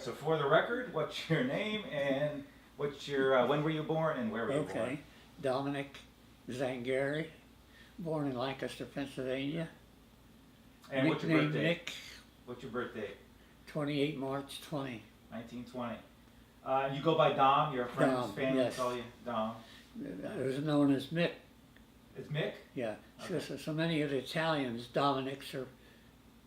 so for the record, what's your name and what's your, when were you born and where were you born? Okay, Dominic Zangari, born in Lancaster, Pennsylvania. And what's your Nickname birthday? Nick, What's your birthday? 28 March 20. 1920. You go by Dom, your friends, Dom, family yes. call you Dom. It was known as Mick, It's Mick? yeah. Okay. So many of the Italians, Dominics are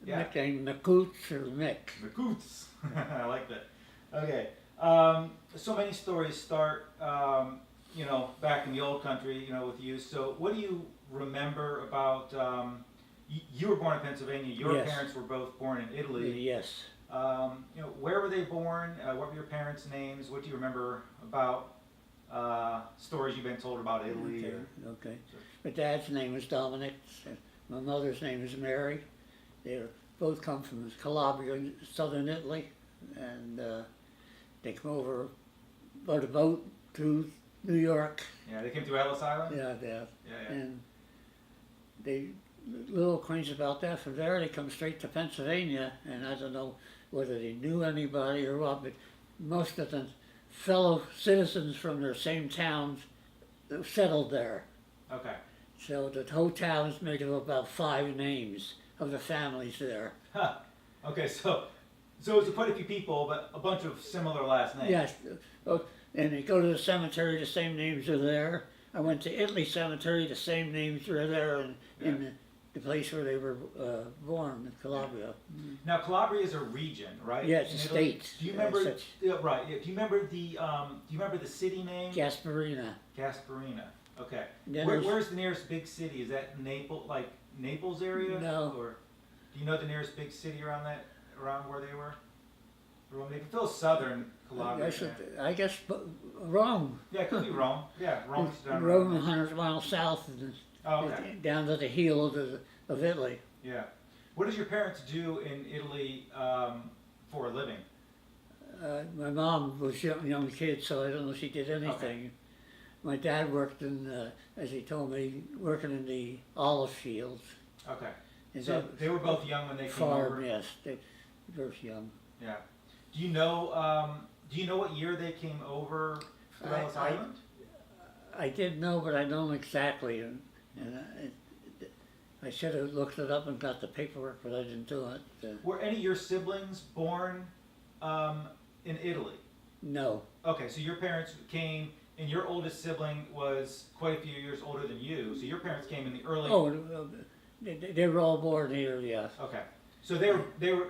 Yeah. nicknamed Nakoots or Mick. The Coots. I like that. Okay. So many stories start, back in the old country, with you. So what do you remember about, you were born in Pennsylvania. Your Yes. parents were both born in Italy. Yes. Where were they born? What were your parents' names? What do you remember about stories you've been told about Italy? Okay. Or, Okay. Sure. My dad's name was Dominic. My mother's name is Mary. They both come from Calabria, southern Italy, and they come over by the boat to New York. yeah, they came through Ellis Island? Yeah, Yeah. and they little acquaintance about that. From there, they come straight to Pennsylvania, and I don't know whether they knew anybody or what, but most of the fellow citizens from their same towns settled there. Okay. So the whole town is made of about 5 names of the families there. Huh. Okay, so it's quite a few people, but a bunch of similar last names. Yes, and you go to the cemetery, the same names are there. I went to Italy Cemetery, the same names are there in the place where they were born, in Calabria. Now Calabria is a region, right? Yeah, it's in a Italy? state. Do you remember? Such- Yeah, right. Yeah. Do you remember the city name? Gasparina. Gasparina. Okay. Then Where's the nearest big city? Is that Naples area? No. Or do you know the nearest big city around where they were? Rome. They can feel southern Calabria. I guess Rome. Yeah, it could be Rome. Yeah, Rome's down. Rome, around there. 100 miles south, and Oh, okay. down to the heel of Italy. Yeah. What did your parents do in Italy for a living? My mom was a young kid, so I don't know if she did anything. My dad worked as he told me, working in the olive fields. Okay. And So that they were both young when they came farm, over. yes, they were young. Yeah. Do you know what year they came over to Ellis Island? I did know, but I don't exactly, and I should have looked it up and got the paperwork, but I didn't do it. Were any of your siblings born in Italy? No, Okay, so your parents came, and your oldest sibling was quite a few years older than you. So your parents came in the early. they were all born here, yes. Okay. So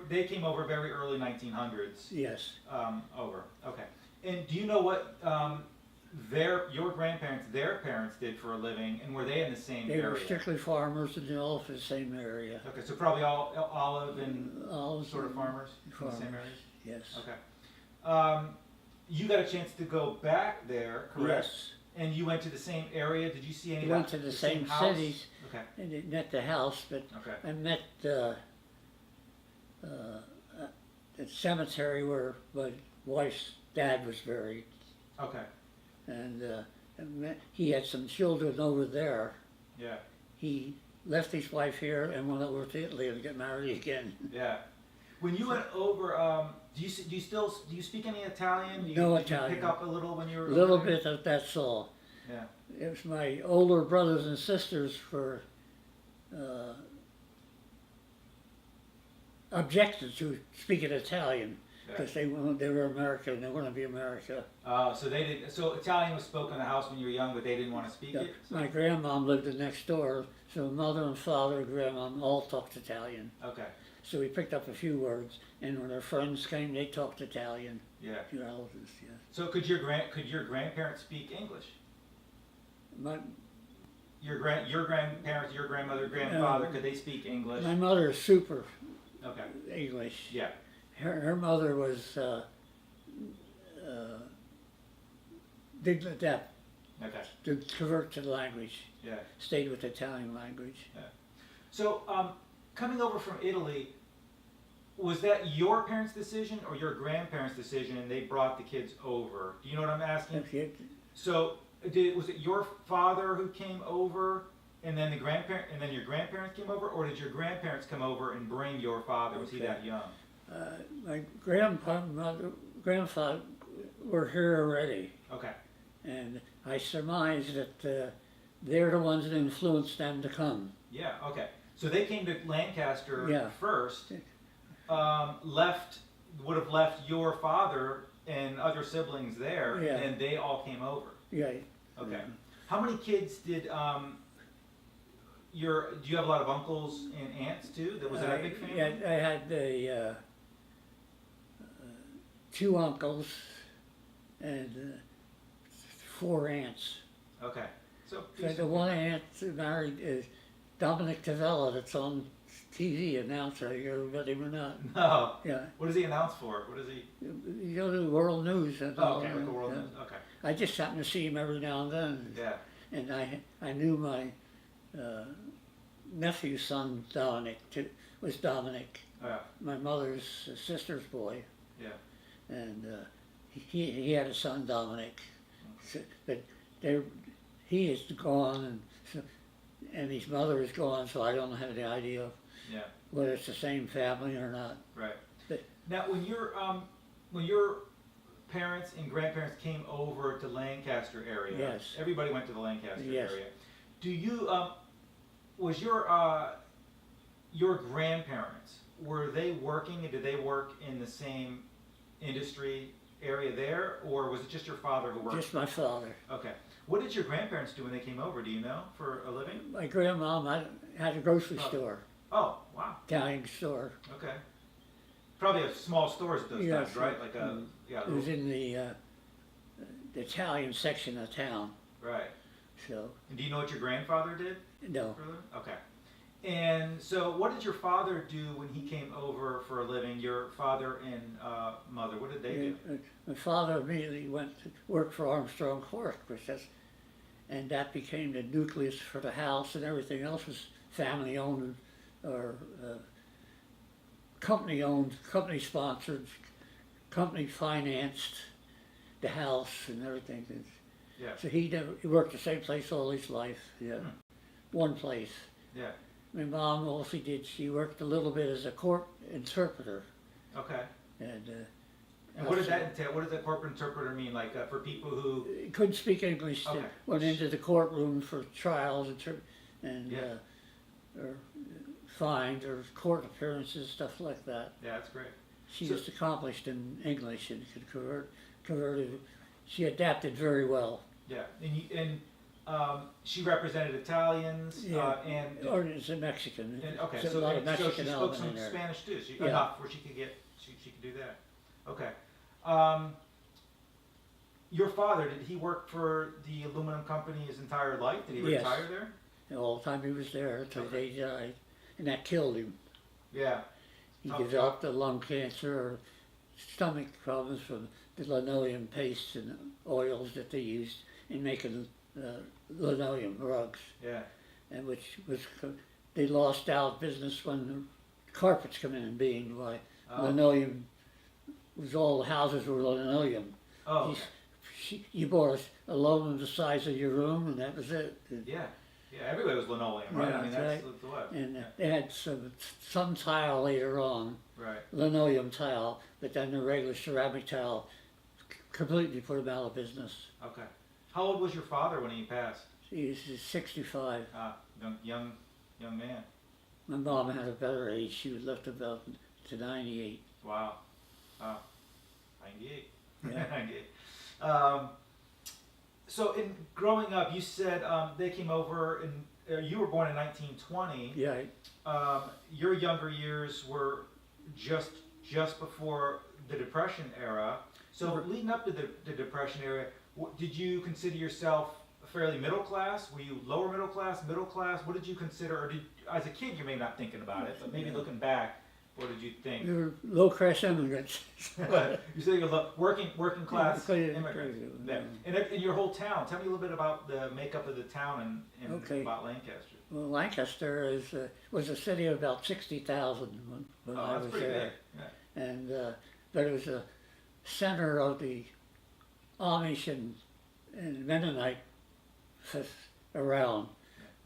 they came over very early 1900s. Yes. Over. Okay. And do you know what your grandparents, their parents did for a living, and were they in the same They area? were strictly farmers and they're all from the same area. Okay, so probably all olive and Olives sort of and farmers in the same farmers, areas? yes. Okay. You got a chance to go back there, correct? Yes. And you went to the same area? Did you see any We went to the same house? cities. Okay. And it met the house, but Okay. I met the cemetery where my wife's dad was buried, Okay. and he had some children over there. Yeah. He left his wife here and went over to Italy and got married again. Yeah. When you went over, do you speak any Italian? No did you Italian. pick up a little when you were A little over there? bit of that's all. Yeah. It was my older brothers and sisters were objected to speaking Italian because they were American. They wanted to be America. So they did. So Italian was spoken in the house when you were young, but they didn't want to speak it. So? My grandmom lived next door, so mother and father and grandmom all talked Italian. Okay. So we picked up a few words, and when our friends came, they talked Italian. Yeah. Your relatives, yeah. So could your grandparents speak English? Your grandparents, your grandmother, grandfather, could they speak English? My mother is super Okay. English. Yeah. Her mother was didn't adapt Okay. to convert to the language. Yeah. Stayed with the Italian language. So coming over from Italy, was that your parents' decision or your grandparents' decision, and they brought the kids over? Do you know what I'm asking? Okay. So was it your father who came over, and then your grandparents came over, or did your grandparents come over and bring your father? Was he that young? My grandfather were here already, Okay. and I surmise that they're the ones that influenced them to come. Yeah. Okay. So they came to Lancaster Yeah. first. Would have left your father and other siblings there, Yeah. and they all came over. Yeah. Okay. How many kids did do you have a lot of uncles and aunts too? Was it a big family? Yeah, I had two uncles and 4 aunts. Okay. So So the one aunt married Dominic Movie that's on TV announcer. Everybody would not. No. Yeah. What does he announce for? What does he? You go to world news. And Oh, okay, like the world news. Okay. I just happen to see him every now and then. Yeah. And I knew my nephew's son Dominic was Dominic, Oh, yeah. my mother's sister's boy, Yeah. and he had a son Dominic, but he is gone, and his mother is gone, so I don't have the idea Yeah. whether it's the same family or not. Right. But, Now, when your parents and grandparents came over to Lancaster area, Yes. everybody went to the Lancaster Yes. area. Do you was your grandparents, were they working, and did they work in the same industry area there, or was it just your father who worked? just my father. Okay. What did your grandparents do when they came over? Do you know, for a living? My grandmom had a grocery Oh. store, Oh, wow. Italian store. Okay. Probably a small stores at those Yes. times, right? Like a yeah. It was in the Italian section of town. Right. So And do you know what your grandfather did no, for a living? Okay. And so, what did your father do when he came over for a living? Your father and mother, what did they do? My father immediately went to work for Armstrong Cork, and that became the nucleus for the house, and everything else was family owned or company owned, company sponsored, company financed the house and everything. Yeah. So he worked the same place all his life. Yeah, one place. Yeah. My mom also did. She worked a little bit as a court interpreter, Okay. and And what does that entail? What does a corporate interpreter mean? Like for people who? couldn't speak English. Okay. Went into the courtroom for trials and Yeah. or fines or court appearances, stuff like that. Yeah, that's great. She So- was accomplished in English and could converted. She adapted very well. Yeah. And she represented Italians Yeah. and Or is a Mexican. okay. There's So, a lot of and so Mexican she spoke element some in there. Spanish too. Yeah. Enough where she could do that. Okay. Your father, did he work for the aluminum company his entire life? Did he Yes. retire there? All the time he was there until Okay. they died, and that killed him. Yeah. He Tough developed a lung cancer or stomach problems from the linoleum paste and oils that they used in making linoleum rugs, Yeah. and they lost out business when the carpets come in being why Oh. linoleum was all the houses were linoleum. Oh. Okay. You bought a loan the size of your room, and that was it. Yeah. Yeah. Everybody was linoleum, right? Yeah, I mean, that's that's what. And Yeah. they had some tile later on, Right. linoleum tile, but then the regular ceramic tile completely put him out of business. Okay. How old was your father when he passed? He's 65. Young man. My mom had a better age. She was left about to 98. Wow. 98. Yeah. 98. So in growing up, you said they came over and you were born in 1920. Yeah, Your younger years were just before the Depression era. So leading up to the Depression era, did you consider yourself fairly middle class? Were you lower middle class, middle class? What did you consider? Or as a kid, you may not thinking about it, but maybe looking back, what did you think? we were low-class immigrants. You said you're working class Yeah, immigrants. Yeah. And your whole town. Tell me a little bit about the makeup of the town and Okay. about Lancaster. Well, Lancaster was a city of about 60,000 when I That's was pretty there. big. Yeah. And but it was a center of the Amish and Mennonite around,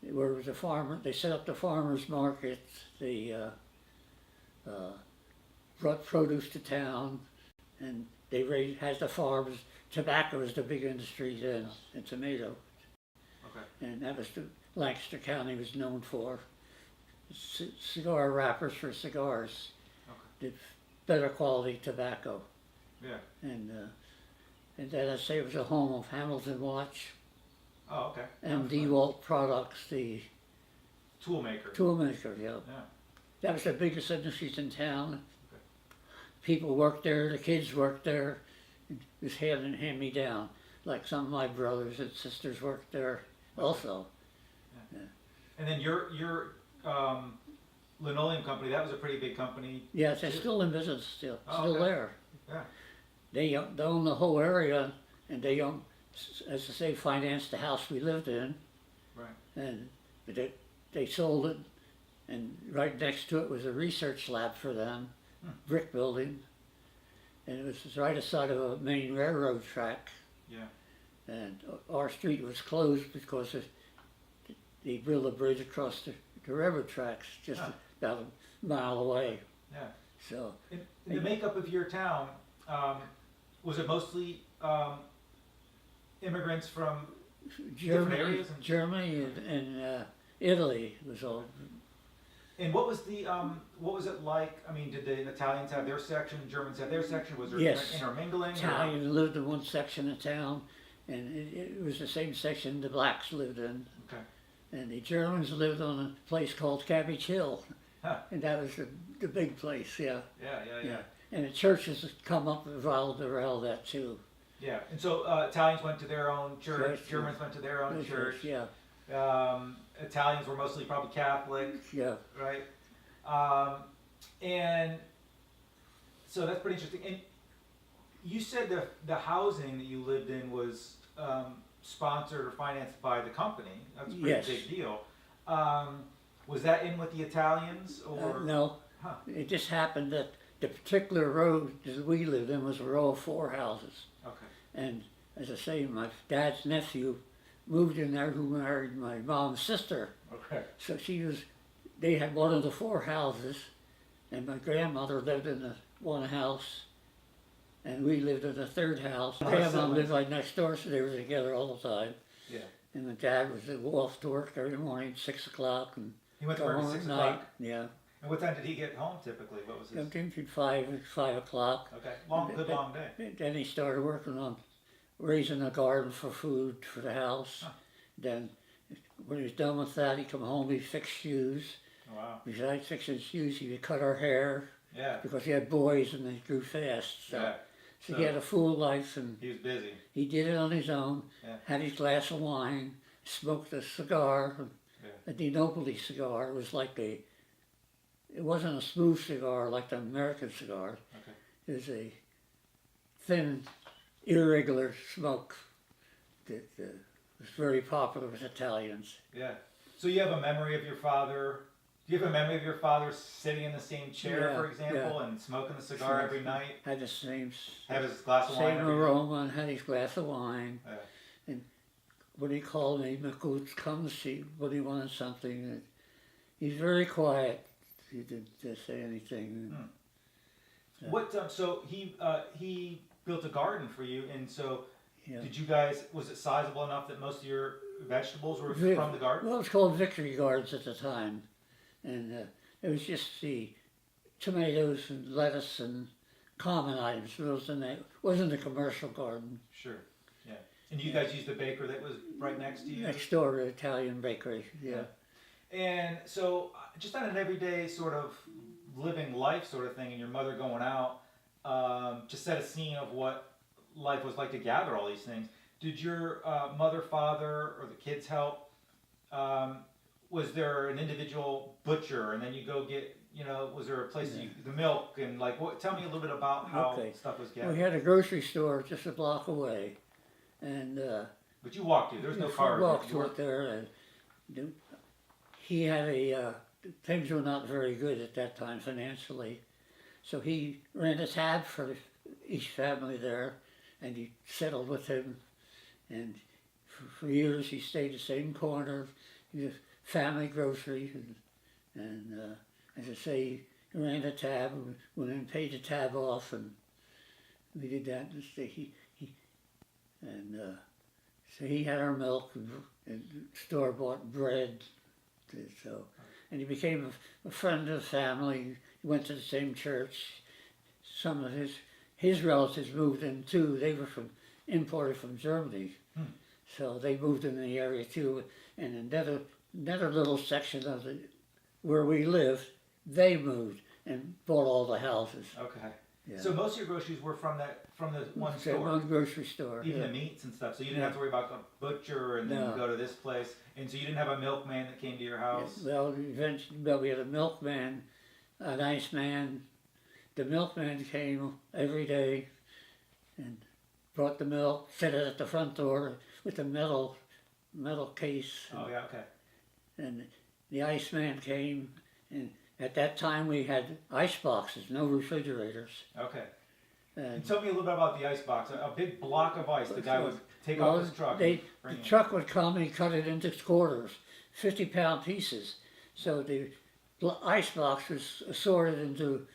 where it was a farmer. They set up the farmers market, the brought produce to town, and they had the farms. Tobacco was the big industry then, and tomato. Okay. And that was the Lancaster County was known for. Cigar wrappers for cigars. Okay. The better quality tobacco. Yeah. And then I say it was a home of Hamilton Watch. Oh, okay. And DeWalt Products, the tool maker. Tool maker, yeah. Yeah. That was the biggest industries in town. Okay. People worked there, the kids worked there. It was hand me down. Like some of my brothers and sisters worked there also. Yeah. Yeah. And then your linoleum company, that was a pretty big company. Yes, they're still in business still, okay. there. Yeah. They own the whole area, and they own, as I say, financed the house we lived in. Right. And they sold it, and right next to it was a research lab for them, brick building, and it was right aside of a main railroad track. Yeah. And our street was closed because they built a bridge across the railroad tracks just about a mile away. Yeah. So in the makeup of your town, was it mostly immigrants from different areas? Germany and Italy was all. And what was it like? I mean, did the Italians have their section, Germans have their section? Was there Yes. intermingling? Italians lived in one section of town, and it was the same section the blacks lived in. Okay. And the Germans lived on a place called Cabbage Hill, and that was the big place, yeah. Yeah. And the churches had come up and revolved around that too. Yeah, and so Italians went to their own church, Germans went to their own church. Yeah. Italians were mostly probably Catholic. Yeah. Right? And so that's pretty interesting. And you said the housing that you lived in was sponsored or financed by the company. That's a pretty big deal. Was that in with the Italians or? No. Huh. It just happened that the particular road that we lived in was a row of 4 houses. Okay. And as I say, my dad's nephew moved in there who married my mom's sister. Okay. So they had one of the 4 houses, and my grandmother lived in the one house, and we lived in the 3rd house. My grandma lived right next door, so they were together all the time. Yeah. And my dad was off to work every morning, 6 o'clock, and he went to work at 6 night. o'clock? Yeah. And what time did he get home typically? What was his? Between 5 o'clock. Okay, good long day. Then he started working on raising a garden for food for the house. Huh. Then when he was done with that, he'd come home, he'd fix shoes. Oh, wow. Besides fixing shoes, he would cut our hair. Yeah. Because he had boys and they grew fast. So, yeah. So he had a full life, and he was busy. He did it on his own. Yeah. Had his glass of wine, smoked a cigar, a Di Nobili cigar. It was like it wasn't a smooth cigar like the American cigar. Okay. It was a thin, irregular smoke that was very popular with Italians. Yeah. So you have a memory of your father. Do you have a memory of your father sitting in the same chair, for example, and smoking the cigar every night? Had the same. Have his glass of wine. Same aroma, and had his glass of wine. Yeah. And when he called me, McCoots, come to see when he wanted something. He's very quiet. He didn't say anything. So he built a garden for you, and so did you guys? Was it sizable enough that most of your vegetables were from the garden? Well, it was called Victory Gardens at the time, and it was just the tomatoes and lettuce and common items. It wasn't a commercial garden. Sure. Yeah. And you guys used the baker that was right next to you. Next door, the Italian bakery. Yeah. And so, just on an everyday sort of living life sort of thing, and your mother going out, to set a scene of what life was like to gather all these things. Did your mother, father, or the kids help? Was there an individual butcher, and then you go get, was there a place the milk and tell me a little bit about how stuff was gathered. We had a grocery store just a block away, and but you walked to. There's no car. You walked to it there. And he had things were not very good at that time financially, so he ran a tab for each family there, and he settled with him, and for years he stayed the same corner. He was family grocery, and as I say, ran the tab, and went and paid the tab off, and we did that. And so he had our milk and store bought bread. So, and he became a friend of the family. He went to the same church. Some of his relatives moved in too. They were imported from Germany, so they moved in the area too. And another little section of where we lived, they moved and bought all the houses. Okay. Yeah. So most of your groceries were from the one store. One grocery store. Even yeah. the meats and stuff. So you didn't have to worry about the butcher and then go to this place. And so you didn't have a milkman that came to your house. Yeah. Well, eventually, we had a milkman, a nice man. The milkman came every day and brought the milk, set it at the front door with a metal case. Oh yeah, okay. And the iceman came, and at that time we had ice boxes, no refrigerators. Okay. And tell me a little bit about the ice box. A big block of ice. The guy would take off his truck. The truck would come and cut it into quarters, 50-pound pieces. So the ice box was sorted into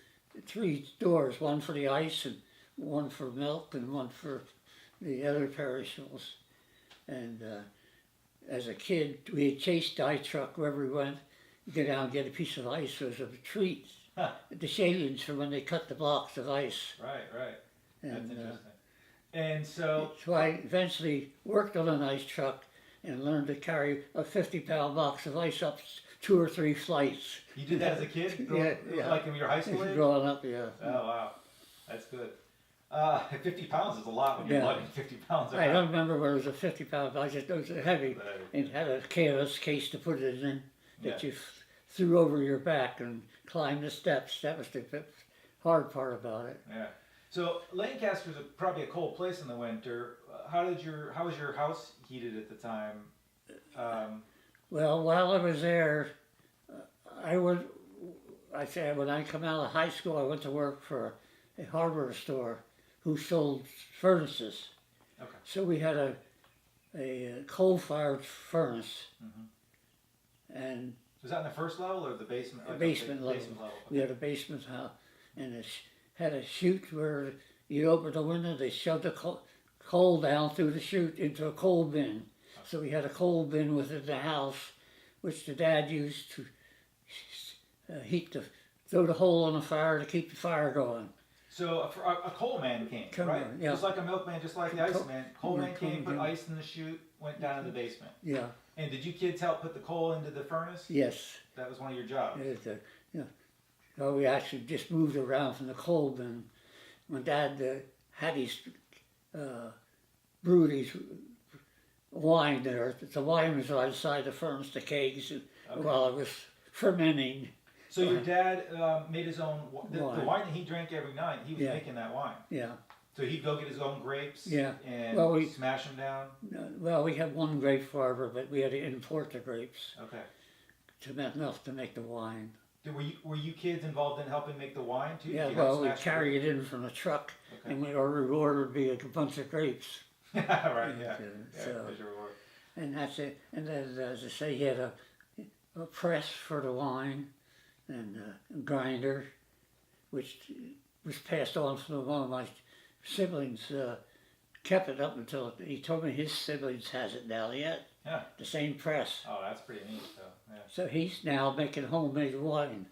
3 stores, one for the ice and one for milk and one for the other perishables. And as a kid, we chased the ice truck wherever we went. Go down and get a piece of ice. It was a treat. Huh. The shavings for when they cut the blocks of ice. Right. That's And, interesting. And so... So I eventually worked on an ice truck and learned to carry a 50-pound box of ice up 2 or 3 flights. You did that as a kid? Yeah. Like in your high school age? Growing up, yeah. Oh, wow. That's good. 50 pounds is a lot when you're lugging 50 pounds around. I don't remember whether it was a 50-pound, I just know it was heavy. It had a canvas case to put it in that you threw over your back and climbed the steps. That was the hard part about it. Yeah. So Lancaster's probably a cold place in the winter. How was your house heated at the time? Well, while I was there, when I come out of high school, I went to work for a hardware store who sold furnaces. Okay. So we had a coal-fired furnace, and was that in the first level or the basement? Like basement level. Basement level. Okay. We had a basement house, and it had a chute where you open the window, they shoved the coal down through the chute into a coal bin. So we had a coal bin within the house, which the dad used to throw the hole in the fire to keep the fire going. So a coal man came, right? On, yeah. Just like a milkman, just like the ice man. Coal man came, put ice in the chute, went down in the basement. Yeah. And did you kids help put the coal into the furnace? Yes. That was one of your jobs? So we actually just moved around from the coal bin. When Dad had brewed his wine there, the wine was outside the furnace, the kegs, while it was fermenting. So your dad made his own, the wine that he drank every night, he was making that wine? Yeah. So he'd go get his own grapes and smash them down? Well, we had one grape farmer, but we had to import the grapes. Okay. Enough to make the wine. Were you kids involved in helping make the wine too? Yeah, well, we carry it in from the truck, and our reward would be a bunch of grapes. Right, yeah. So, and that's it. And then, as I say, he had a press for the wine and a grinder, which was passed on from one of my siblings. Kept it up until he told me his siblings has it now yet. Yeah. The same press. Oh, that's pretty neat, though. Yeah. So he's now making homemade wine.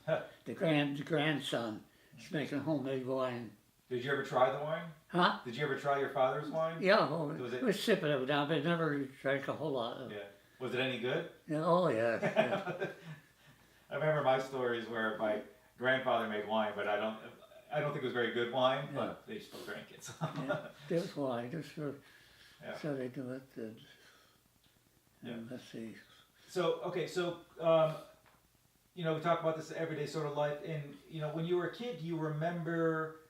The grandson is making homemade wine. Did you ever try the wine? Huh? Did you ever try your father's wine? Yeah, we sip it every now and then. Never drank a whole lot of it. Yeah. Was it any good? Yeah, oh, yeah. I remember my stories where my grandfather made wine, but I don't think it was very good wine, but they still drank it. So. There's wine. So they do it. And let's see. So, okay, we talk about this everyday sort of life, and, when you were a kid, do you remember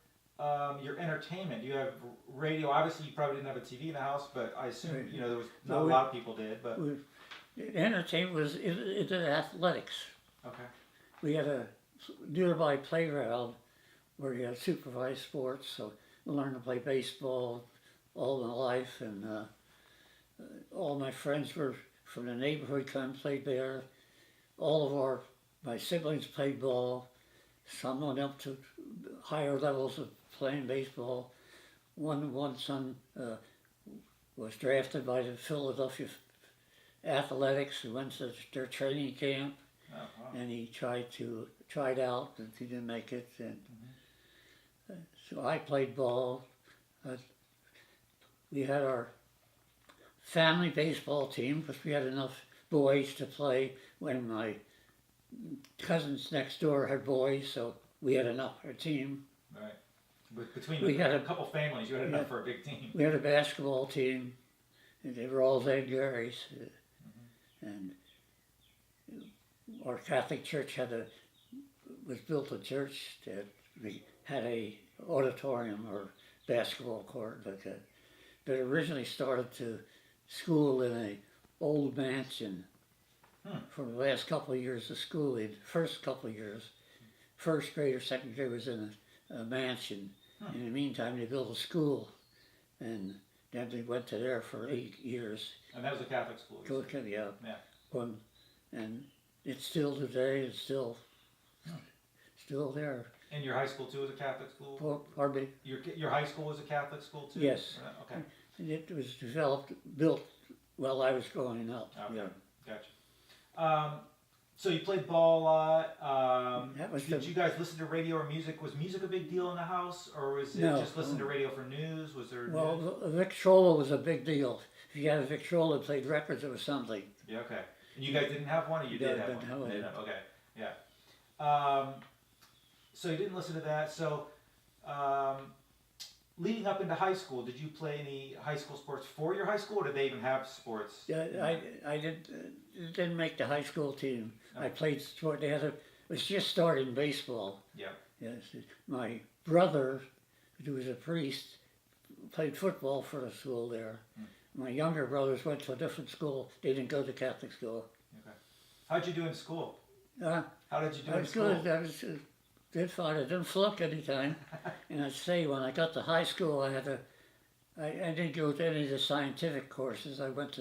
your entertainment? Do you have radio? Obviously, you probably didn't have a TV in the house, but I assume, there was not a lot of people did, but... Entertainment was into athletics. Okay. We had a nearby playground where you had supervised sports, so I learned to play baseball all my life, and all my friends were from the neighborhood, come and played there. All of my siblings played ball, some went up to higher levels of playing baseball. One son was drafted by the Philadelphia Athletics, who went to their training camp, Oh, wow. and he tried out, and he didn't make it. And so I played ball. We had our family baseball team because we had enough boys to play. When my cousins next door had boys, so we had enough for a team. Right. But between We had a a- couple families, you had enough for a big team. We had a basketball team, and they were all Zangaris. And our Catholic church was built a church that we had a auditorium or basketball court like that. But originally started to school in a old mansion. For the last couple of years of schooling, first couple of years, first grade or second grade was in a mansion. In the meantime, they built a school, and then they went to there for 8 years. And that was a Catholic school. You said. Yeah. Yeah. And it's still today. It's still there. And your high school too was a Catholic school? Pardon me? Your high school was a Catholic school too? Yes. Okay. And it was built while I was growing up. Okay. Yeah. Gotcha. So you played ball a lot. That was Did you guys listen to radio or music? Was music a big deal in the house, or was it No. just listen to radio for news? Was there? Well, news? the Victrola was a big deal. If you had a Victrola that played records, it was something. Yeah. Okay. And you guys didn't have one, or you did have Didn't one? have one. Didn't have- Okay. Yeah. So you didn't listen to that. So, leading up into high school, did you play any high school sports for your high school, or did they even have sports? Yeah, I didn't make the high school team. I played sport. Was just starting baseball. Yeah. Yes, my brother, who was a priest, played football for the school there. My younger brothers went to a different school. They didn't go to Catholic school. Okay. How'd you do in school? How How did you do I in was school? good. I was did fine. I didn't flunk any time. And I'd say when I got to high school, I didn't go to any of the scientific courses. I went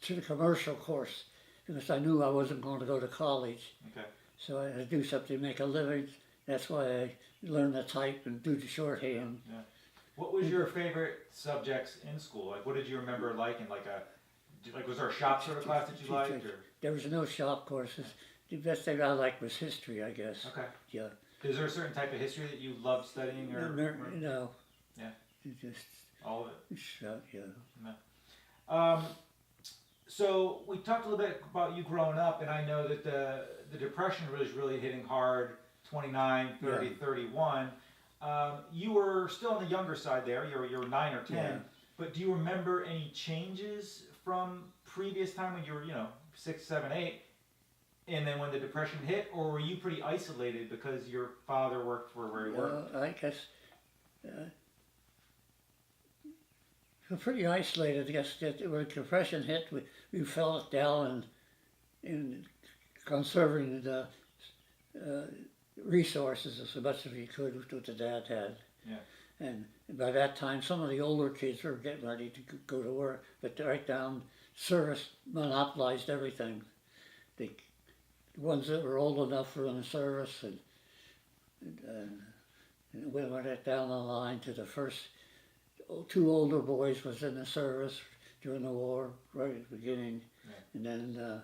to the commercial course because I knew I wasn't going to go to college. Okay. So I had to do something to make a living. That's why I learned to type and do the shorthand. What was your favorite subjects in school? Like, what did you remember liking? Like, was there a shop sort of class that you liked? Or? There was no shop courses. The best thing I liked was history, I guess. Okay. Yeah. Is there a certain type of history that you loved studying, or No. Yeah. Just all of it? yeah. So we talked a little bit about you growing up, and I know that the Depression was really hitting hard, 29, 30, Yeah. 31. You were still on the younger side there. You were 9 or 10. Yeah. But do you remember any changes from previous time when you were, 6, 7, 8, and then when the Depression hit, or were you pretty isolated because your father worked for where he worked? I guess we're pretty isolated. I guess that when the Depression hit, we felt down in conserving the resources as much as we could with what the dad had. Yeah. And by that time, some of the older kids were getting ready to go to work, but right down, service monopolized everything. The ones that were old enough were in the service, and we went down the line to the first 2 older boys was in the service during the war, right at the beginning, and then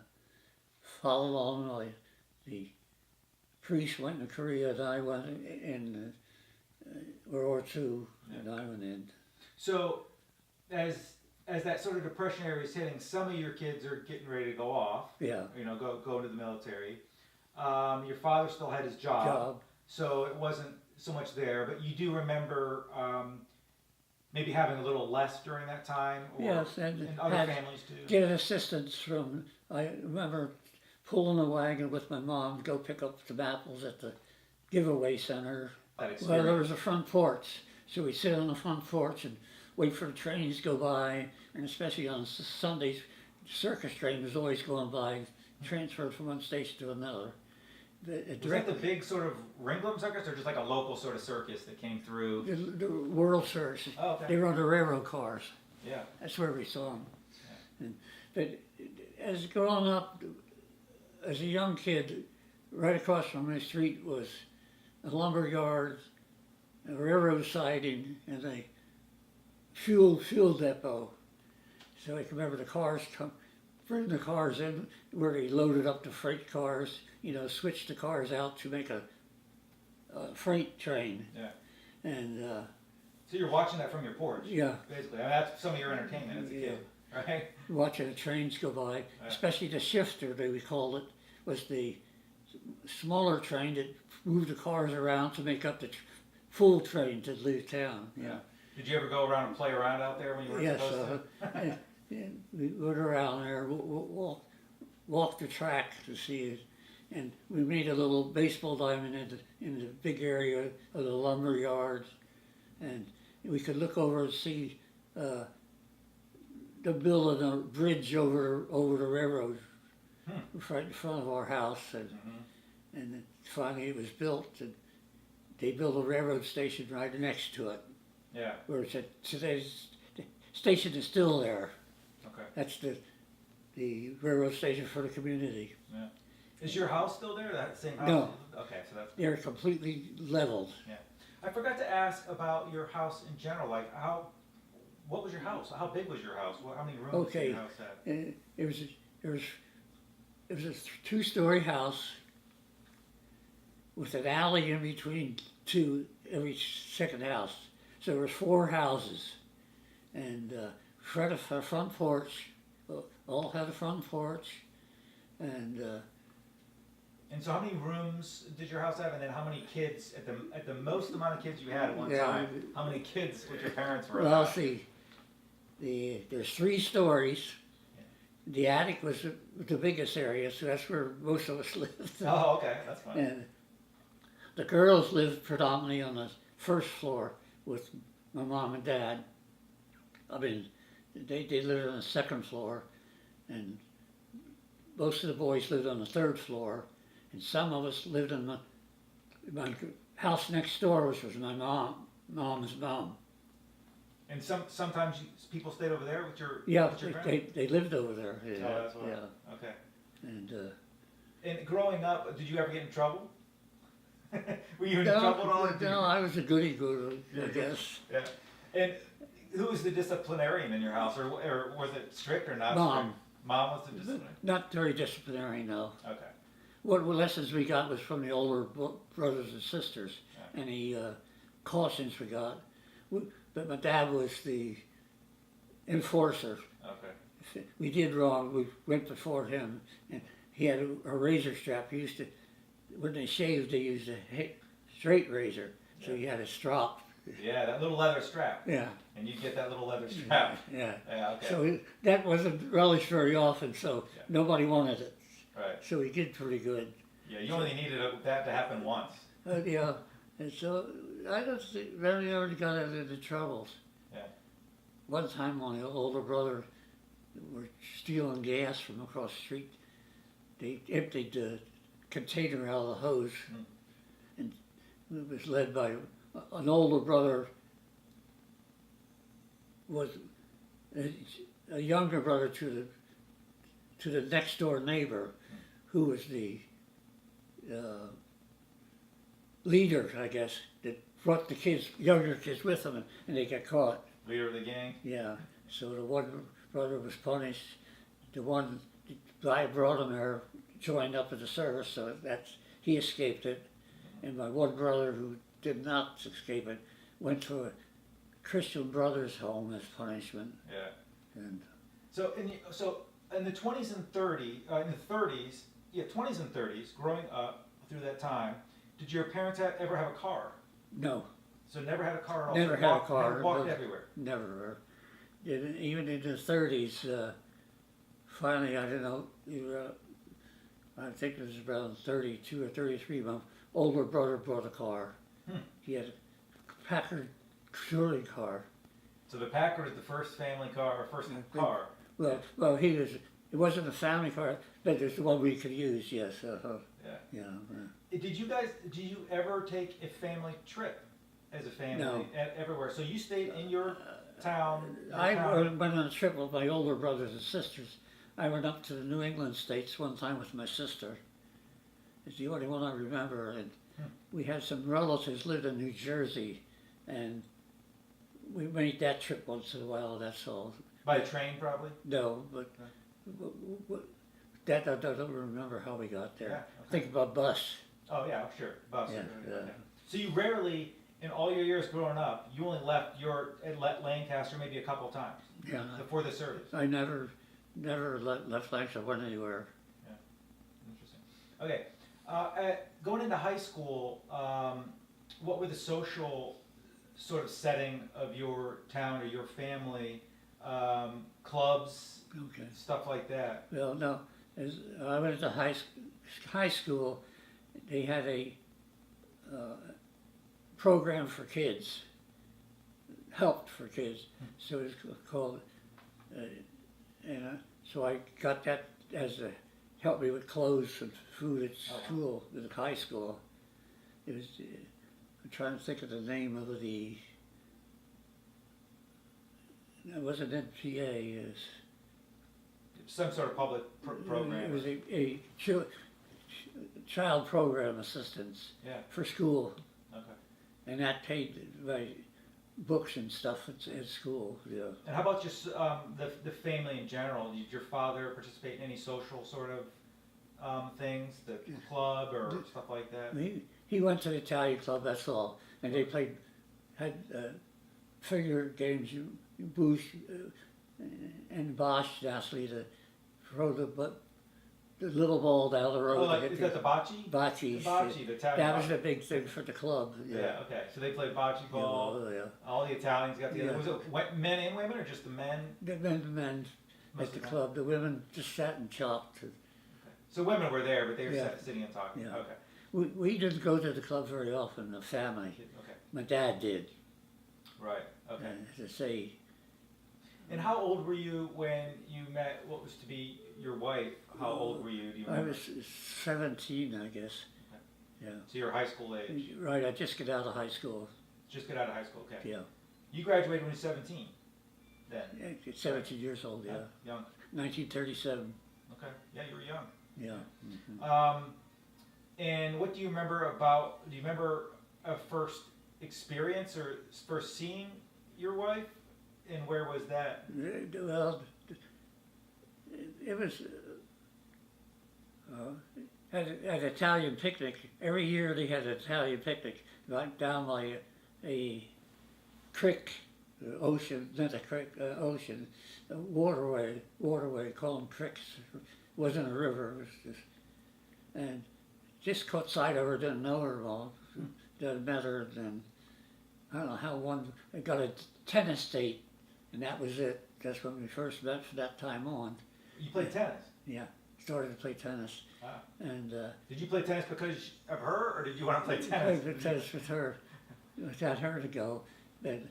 followed along the priest went to Korea, and I went in World War II, and I went in. So, as that sort of depression area is hitting, some of your kids are getting ready to go off. Yeah. Go into the military. Your father still had his job, so it wasn't so much there. But you do remember maybe having a little less during that time, or Yes, and other families too. Get assistance from. I remember pulling a wagon with my mom to go pick up some apples at the giveaway center. Well, there was a front porch, so we'd sit on the front porch and wait for the trains to go by, and especially on Sundays, circus train was always going by, transferred from one station to another. Was that the big sort of Ringling circus, or just like a local sort of circus that came through? The World Circus. Oh, okay. They rode the railroad cars. Yeah. That's where we saw them. But as growing up, as a young kid, right across from my street was a lumber yard, a railroad siding, and a fuel depot. So I can remember the cars bring the cars in where they loaded up the freight cars, switched the cars out to make a freight train. Yeah. And so you're watching that from your porch. yeah, Basically, I mean, that's some of your entertainment as a kid, right? watching the trains go by, especially the shifter, they called it, was the smaller train that moved the cars around to make up the full train to leave town. Yeah. Did you ever go around and play around out there when you were Yes, supposed to? we went around there, walk the track to see it, and we made a little baseball diamond in the big area of the lumber yards, and we could look over and see the building a bridge over the railroad right in front of our house, and then finally it was built, and they built a railroad station right next to it. Yeah. Where it's at today's station is still there. Okay. That's the railroad station for the community. Yeah. Is your house still there? That same house? No. Okay, so that's. They're completely leveled. Yeah. I forgot to ask about your house in general. Like, what was your house? How big was your house? How many rooms did your house have? It was a two-story house with an alley in between every second house. So there was 4 houses, and a front porch. All had a front porch, and so how many rooms did your house have, and then how many kids at the most amount of kids you had at one Yeah. time? How many kids with your parents were? well, see, there's 3 stories. The attic was the biggest area, so that's where most of us lived. Oh, okay, that's fine. And the girls lived predominantly on the first floor with my mom and dad. I mean, they lived on the second floor, and most of the boys lived on the third floor, and some of us lived in my house next door, which was my mom's mom. And sometimes people stayed over there with your Yeah, with your parents? they lived over there. Yeah, Oh, that's why. yeah. Okay. And growing up, did you ever get in trouble? Were you in trouble at all? no, I was a goody-goody, I guess. Yeah. And who was the disciplinarian in your house, or was it strict or not Mom. strict? Mom was the disciplinarian. Not very disciplinary, no. Okay. What lessons we got was from the older brothers and sisters, Yeah. any cautions we got. But my dad was the enforcer. Okay. If we did wrong, we went before him, and he had a razor strap. He used to, when they shaved, they used a straight razor, so he had a strap. Yeah, that little leather strap. Yeah. And you get that little leather strap. Yeah. Yeah. Okay. So that wasn't relished very often, so Yeah. nobody wanted it. Right. So he did pretty good. Yeah, you only needed that to happen once. Yeah, and so I don't think really ever got into troubles. Yeah. One time, my older brother were stealing gas from across the street. They emptied the container out of the hose, and it was led by an older brother. Was a younger brother to the next door neighbor, who was the leader, I guess, that brought the younger kids with them, and they got caught. Leader of the gang. Yeah, so the one brother was punished. The guy brought him there, joined up in the service, so he escaped it. And my one brother, who did not escape it, went to a Christian Brothers home as punishment. Yeah. And So in the 20s and 30s, in the 30s, 20s and 30s, growing up through that time, did your parents ever have a car? no, So never had a car at all? Never So had a car, Never walked but- everywhere? never. Even in the 30s, finally, I don't know, I think it was around 32 or 33, my older brother bought a car. He had a Packard touring car. So the Packard is the first family car, or first car? Well, it wasn't a family car, but it's the one we could use, yes. Yeah. Yeah. Did you ever take a family trip as a family? No. Everywhere? So you stayed in your town? I went on a trip with my older brothers and sisters. I went up to the New England states one time with my sister. It's the only one I remember, and we had some relatives lived in New Jersey, and we made that trip once in a while. That's all. By train, probably? No, but that I don't remember how we got there. Yeah, okay. Think about bus. Oh, yeah, sure. Bus. Yeah, Okay. yeah. So you rarely, in all your years growing up, you only left Lancaster maybe a couple times Yeah, before the service. I never left Lancaster. Went anywhere. Interesting. Okay. Going into high school, what were the social sort of setting of your town or your family? Clubs, Okay. stuff like that. Well, no. As I went to high school, they had a program for kids, help for kids. So it was called, so I got that as a help me with clothes and food at school, at high school. It was. I'm trying to think of the name of the. It wasn't NPA. It was, Some sort of public program. It was a child program assistance Yeah. for school, Okay. and that paid by books and stuff at school. Yeah. And how about just the family in general? Did your father participate in any social sort of things, the club or stuff like that? He went to the Italian club. That's all, and they had figure games, Boosh and Bosch, actually, to throw the little ball down the road. Oh, like, is that the bocce? Bocce. The bocce, the Italian That was bocce. the big thing for the club. Yeah, okay. So they played bocce ball. Yeah, All the Italians got together. Yeah. Was it men and women or just the men? The men Must at the have club. The women just sat and chopped. Okay. So women were there, but they were Yeah. sitting and talking. Yeah. Okay. We didn't go to the club very often, the family. Okay. My dad did. Right. Okay. To say, And how old were you when you met what was to be your wife? How old were you? Do you I remember? was 17, I guess. Yeah. So you're high school age. Right, I just got out of high school. Just got out of high school. Okay. Yeah. You graduated when you were 17. Then. 17 years old, yeah. Young. 1937. Okay. Yeah, you were young. Yeah. And what do you remember about? Do you remember a first experience or first seeing your wife? And where was that? Well, it was at an Italian picnic. Every year they had an Italian picnic right down by a creek, ocean, not a creek, ocean, a waterway, call them creeks. It wasn't a river, it was just, and just caught sight of her, didn't know her well, didn't met her, and I don't know how I got a tennis date, and that was it. That's when we first met from that time on. You played tennis. Yeah, started to play tennis. Wow. And Did you play tennis because of her, or did you want to play I tennis? played tennis with her, without her to go. But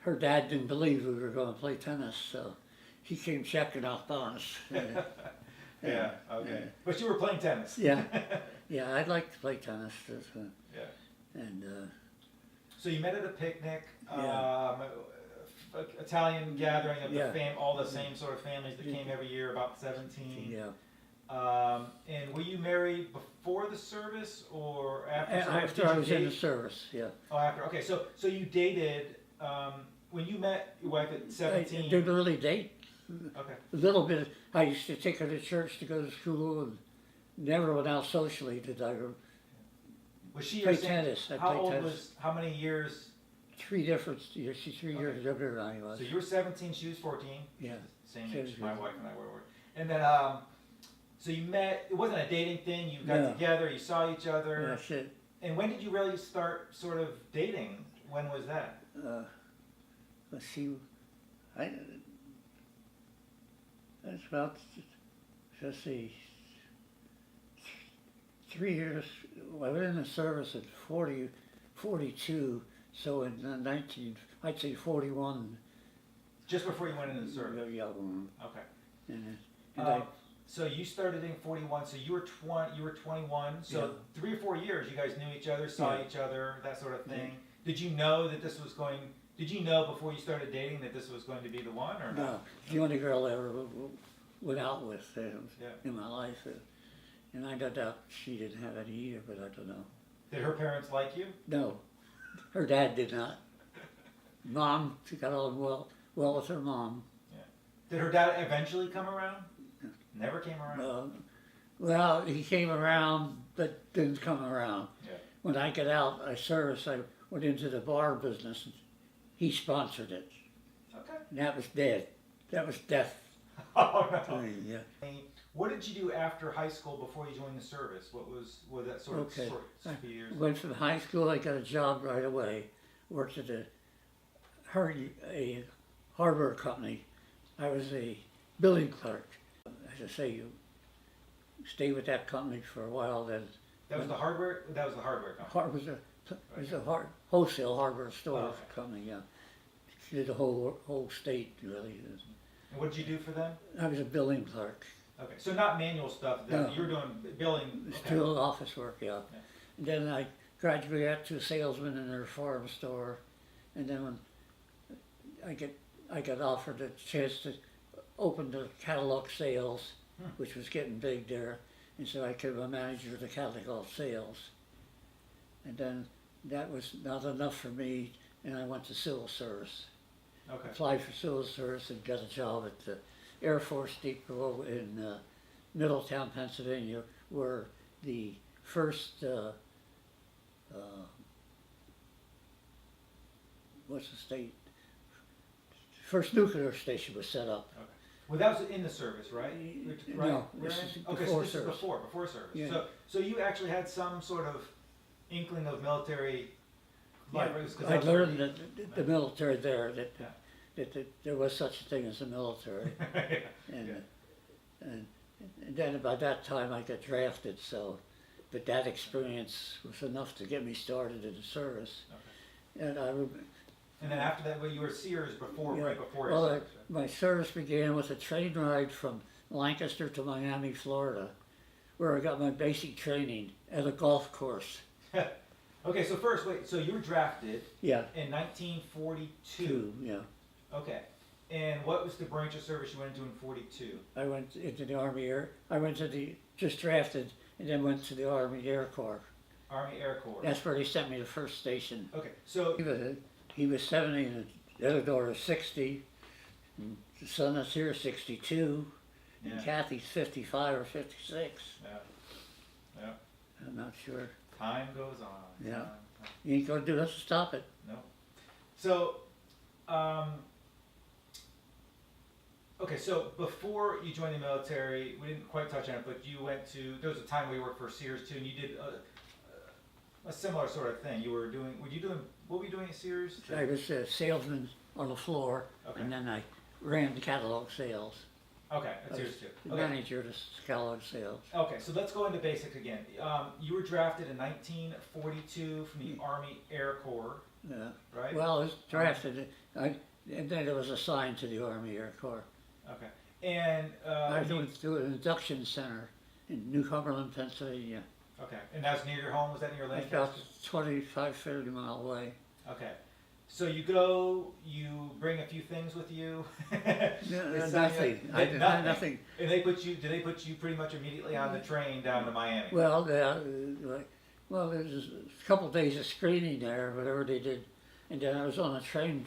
her dad didn't believe we were going to play tennis, so he came checking up on us. Yeah. Okay. But you were playing tennis. Yeah, yeah, I'd like to play tennis. Yeah. And So you met at a picnic, Yeah. Italian gathering of Yeah. all the same sort of families that came every year, about 17. yeah, And were you married before the service or after? service? after Did I you was in the date? service, yeah. Oh, after. Okay, so you dated when you met your wife at I 17. didn't really date. Okay. A little bit. I used to take her to church to go to school, and never went out socially did I. Was she Play your same? tennis. I How played old tennis. was? How many years? 3 different years. She's 3 years younger than I was. So you were 17. She was 14. Yeah. Same Same age. My age. wife and I were. And then so you met. It wasn't a dating thing. You got No. together. You saw each other. That's it. And when did you really start sort of dating? When was that? Let's see. That's about, let's see, 3 years. Well, I was in the service at 42, so in I'd say 41. Just before you went into the service. Yeah, Okay. and I, So you started in 41. So you were 20. You were 21. So Yeah. 3 or 4 years, you guys knew each other, saw Yeah. each other, that sort of thing. Did you know that this was going? Did you know before you started dating that this was going to be the one, or no, not? the only girl I ever went out with Yeah. in my life. And I doubt she didn't have any either, but I don't know. Did her parents like you? No, her dad did not. Mom, she got on well with her mom. Yeah. Did her dad eventually come around? Never came around. Well, he came around, but didn't come around. Yeah. When I got out, I went into the bar business. And he sponsored it. Okay. And that was dead. That was death Oh to no. me, yeah. What did you do after high school before you joined the service? What was that sort of Okay. few years? Went from high school, I got a job right away. Worked at a hardware company. I was a billing clerk. As I say, you stay with that company for a while. Then That was the hardware. That was the hardware company. It was a wholesale hardware store Oh, okay. company. Yeah, did the whole state really. And what did you do for them? I was a billing clerk. Okay, so not manual stuff. No. You were doing billing. Okay. Still office work, yeah. Yeah. And then I graduated out to a salesman in their farm store, and then when I got offered a chance to open the catalog sales, which was getting big there, and so I became a manager of the catalog sales. And then that was not enough for me, and I went to civil service. Okay. Applied for civil service and got a job at the Air Force Depot in Middletown, Pennsylvania, where the first first nuclear station was set up. Okay. Well, that was in the service, right? Right? No, We're this in? is Okay, so before this is service. before service. Yeah. So you actually had some sort of inkling of military life. Yeah, 'Cause I that's learned what that the military there, that, Yeah. that there was such a thing as the military. Yeah. And, Yeah. and then about that time I got drafted, so, but that experience was enough to get me started in the service. Okay. And And then after that, well, you were Sears before, yeah, right before well, your service, my service began with a train ride from Lancaster to Miami, Florida, where I got my basic training at a golf course. right? Okay, so first, wait, so you were drafted Yeah, in 1942. yeah. Okay. And what was the branch of service you went into in 42? I went into the Army Air. I went to just drafted, and then went to the Army Air Corps. Army Air Corps. That's where they sent me to first station. Okay, so He was 70, and the other daughter's 60. And the son that's here is 62, and yeah, Kathy's 55 or 56. yeah, I'm not sure. time goes on. Yeah. Time. You ain't gonna do nothing to stop it. No. So, okay, so before you joined the military, we didn't quite touch on it, but you went to, there was a time where you worked for Sears too, and you did a similar sort of thing. What were you doing at Sears? I was a salesman on the floor, Okay. and then I ran the catalog sales. Okay, at I Sears was too. the Okay. manager of the catalog sales. Okay, so let's go into basics again. You were drafted in 1942 from the Army Air Corps, Yeah. right? Well, I was drafted, and then I was assigned to the Army Air Corps. Okay. And I went to an induction center in New Cumberland, Pennsylvania. okay, and that's near your home. Was that near It's Lancaster? about 25, 30 mile away. Okay. So you go, you bring a few things with you. No, They sign nothing. you- I didn't have nothing. And they put you. Did they put you pretty much immediately on the train down to Miami? Well, well, there was a couple of days of screening there, whatever they did, and then I was on a train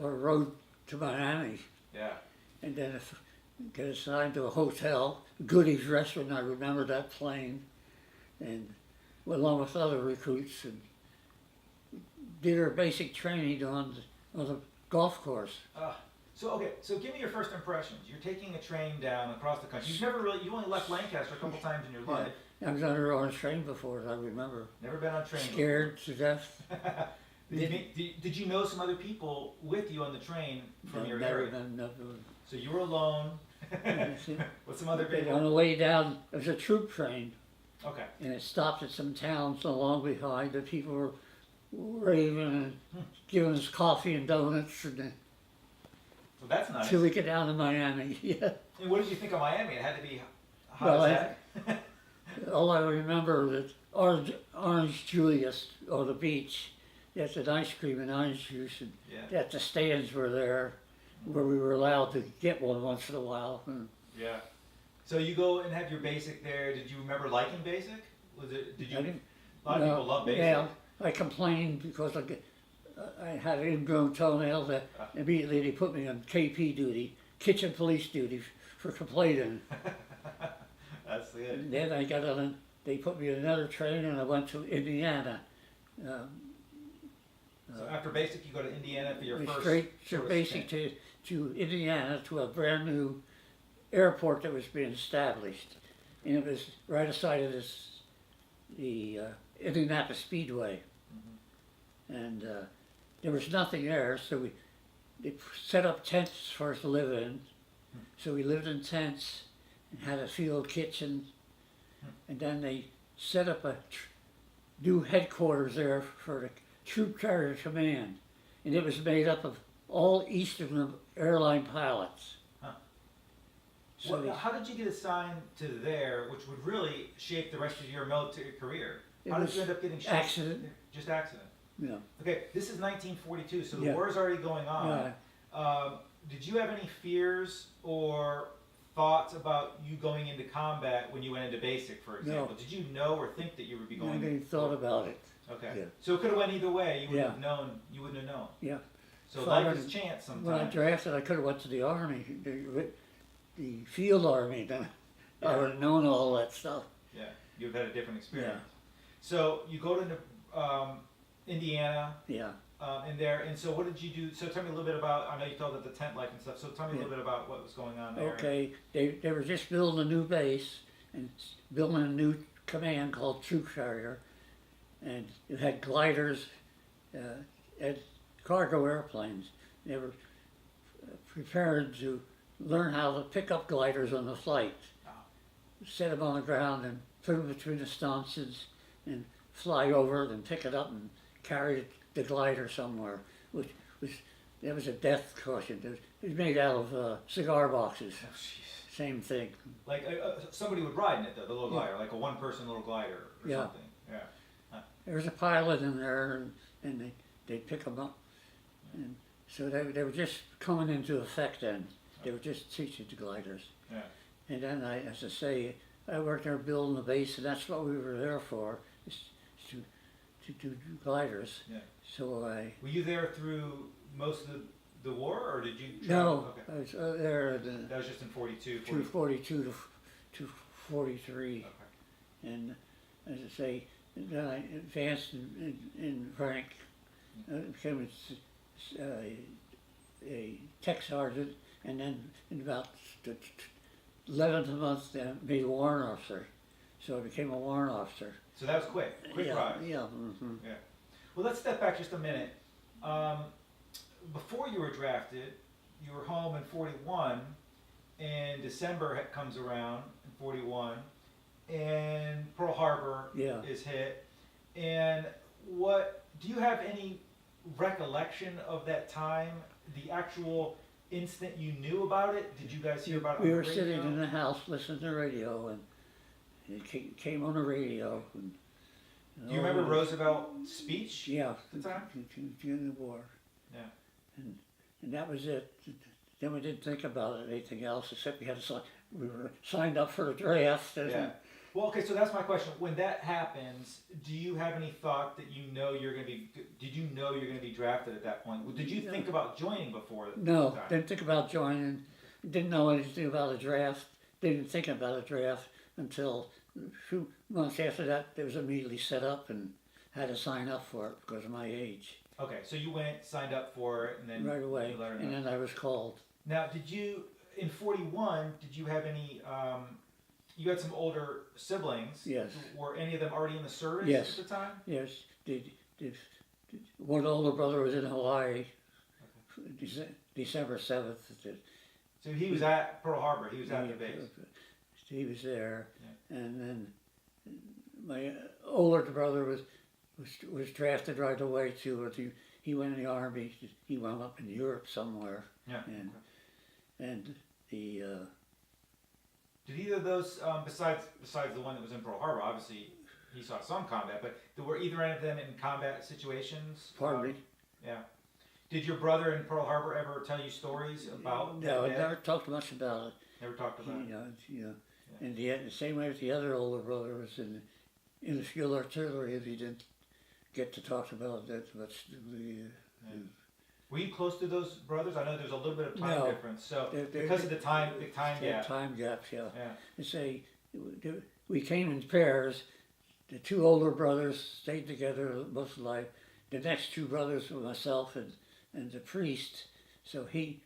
or road to Miami, Yeah. and then get assigned to a hotel, Goodies Restaurant. I remember that plane, and along with other recruits, and did our basic training on the golf course. So give me your first impressions. You're taking a train down across the country. You only left Lancaster a couple times in your life. I was never on a train before, I remember. Never been on a train. Scared to death. Did you know some other people with you on the train from your Never area? been, never. So you were alone with some other On people. the way down, there was a troop train, Okay. and it stopped at some towns along behind. The people were raving and giving us coffee and donuts, and So that's nice. till we get down to Miami. Yeah. And what did you think of Miami? It had to be hot Well, as heck. All I remember is Orange Julius on the beach. That's an ice cream and orange juice, and Yeah. that the stands were there, where we were allowed to get one once in a while. And Yeah. So you go and have your basic there. Did you remember liking basic? Was it? Did you? I didn't, A lot of people love basic. Yeah, I complained because I had ingrown toenails. That immediately they put me on KP duty, kitchen police duty, for complaining. That's good. And then I got on. They put me in another train, and I went to Indiana. So after basic, you go to Indiana for your first. Straight to sort of basic stint. to Indiana, to a brand new airport that was being established, and it was right aside of the Indianapolis Speedway, and there was nothing there, so they set up tents for us to live in. So we lived in tents and had a field kitchen, and then they set up a new headquarters there for the Troop Carrier Command, and it was made up of all Eastern airline pilots. So Well, how did you get assigned to there, which would really shape the rest of your military career? How did you end up getting shot? Accident. Just accident. Yeah. Okay, this is 1942, so the Yeah. war is already going on. Did you have any fears or thoughts about you going into combat when you went into basic, for example? No. Did you know or think that you would be I going? never even thought about it. Okay, Yeah. so it could have went either way. You wouldn't Yeah. have known. You wouldn't have known. Yeah. So So life I is don't- chance When I sometimes. drafted, I could have went to the army, the field army. Then I Yeah. would have known all that stuff. Yeah, you've had a different experience. So you go to Indiana. Yeah. In there, and so what did you do? So tell me a little bit about, I know you told it the tent life and stuff, so tell me a little bit about what was going on there. Okay. They were just building a new base and building a new command called Troop Carrier, and it had gliders, and cargo airplanes. They were prepared to learn how to pick up gliders on the flight, set them on the ground and put them between the stanchions and fly over it and pick it up and carry the glider somewhere, which was a death caution. It was made out of cigar boxes. Oh, jeez. Same thing. Like somebody would ride in it though, the little glider, like a one-person little glider or Yeah. something. Yeah. There was a pilot in there, and they'd pick them up, and so they were just coming into effect then. They were just teaching the gliders. Yeah. And then as I say, I worked there building the base, and that's what we were there for, is to do gliders. Yeah. So Were you there through most of the war, or did you no, travel? I was there That was just in 42, 242 to 43, Okay. and as I say, then I advanced in rank, became a tech sergeant, and then in about the 11th month, made a warrant officer. So I became a warrant officer. So that was quick Yeah, rise. yeah. Yeah. Well, let's step back just a minute. Before you were drafted, you were home in 41, and December comes around in 41, and Pearl Harbor Yeah. is hit. And what do you have any recollection of that time? The actual instant you knew about it? Did you guys hear about it? We on were the sitting radio? in the house listening to the radio, and it came on the radio. And Do you remember Roosevelt's speech? Yeah, at the time? during the war. Yeah. And that was it. Then we didn't think about anything else except we had to sign. We were signed up for the draft. Yeah. Well, okay, so that's my question. When that happens, do you have any thought that you know you're going to be? Did you know you're going to be drafted at that point? Did you think about joining before? No, that time? didn't think about joining. Didn't know anything about a draft. Didn't think about a draft until a few months after that. It was immediately set up and had to sign up for it because of my age Okay, so you went, signed up for it, and then right away. you learned And that. then I was called. Now, did you in 41? Did you have any? You had some older siblings. Yes. Were any of them already in the service Yes. at the time? Yes, one older brother was in Hawaii, December 7th. So he was at Pearl Harbor. He was at the base. He was there, and then my older brother was drafted right away too. He went in the army. He wound up in Europe somewhere, Yeah. and the Did either of those, besides the one that was in Pearl Harbor, obviously he saw some combat, but were either any of them in combat situations? pardon me. Yeah. Did your brother in Pearl Harbor ever tell you stories about No, I that day? never talked much about it. Never talked about it. And the same way with the other older brother was in in the field artillery, he didn't get to talk about that much. Were you close to those brothers? I know there's a little bit of time No. difference, so They're- because of the time gap. Time gaps, yeah. Yeah. And say, we came in pairs. The two older brothers stayed together most of life. The next two brothers were myself and the priest. So he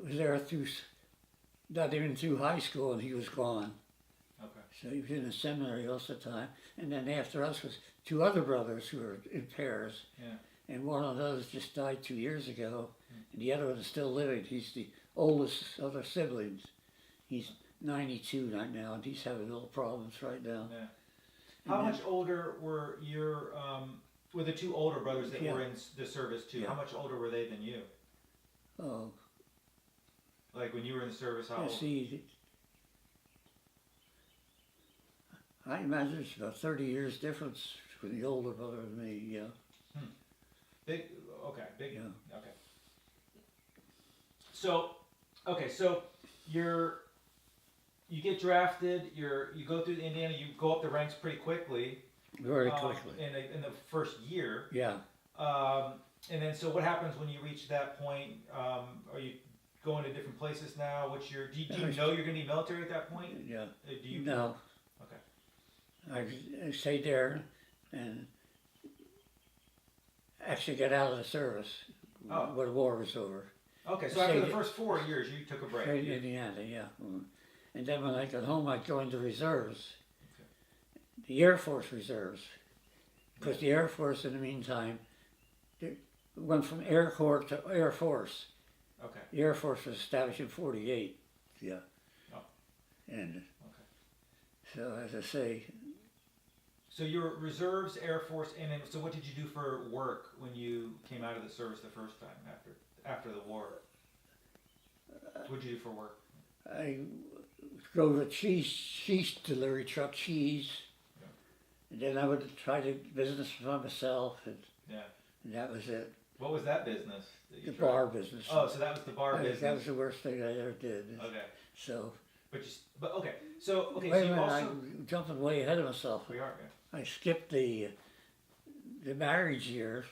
was there through, not even through high school, and he was gone. Okay. So he was in the seminary most of the time. And then after us was two other brothers who were in pairs. Yeah. And one of those just died 2 years ago, and the other one is still living. He's the oldest of their siblings. He's 92 right now, and he's having little problems right now. Yeah. How much older were were the two older brothers that were in the service too? Yeah. How much older were they than you? Oh, Like when you were in the service, how yeah, old? see, I imagine it's about 30 years difference between the older brother and me, yeah. Big. Okay. Big. Yeah. Okay. So, so you get drafted. You go through Indiana. You go up the ranks pretty quickly. Very quickly. In the first year. Yeah. And then, so what happens when you reach that point? Are you going to different places now? What's your? Do you know you're going to be military at that point? Yeah. Do you? No. Okay. I stayed there and actually got out of the service when the war was over. Okay, so after the first 4 years, you took a break. In Indiana, yeah. And then when I got home, I joined the reserves, the Air Force reserves, because the Air Force, in the meantime, went from Air Corps to Air Force. Okay. The Air Force was established in '48. Yeah. Oh. And Okay. so, as I say, So you were reserves, Air Force, and then, so what did you do for work when you came out of the service the first time after the war? What did you do for work? I drove a cheese delivery truck, cheese. Yeah. And then I would try to business for myself, and that was it. What was that business? That you The tried? bar business. Oh, so that was the bar business. That was the worst thing I ever did. Okay. So. Okay. So Wait so a you minute, also. I'm jumping way ahead of myself. We are. Yeah. I skipped the marriage year.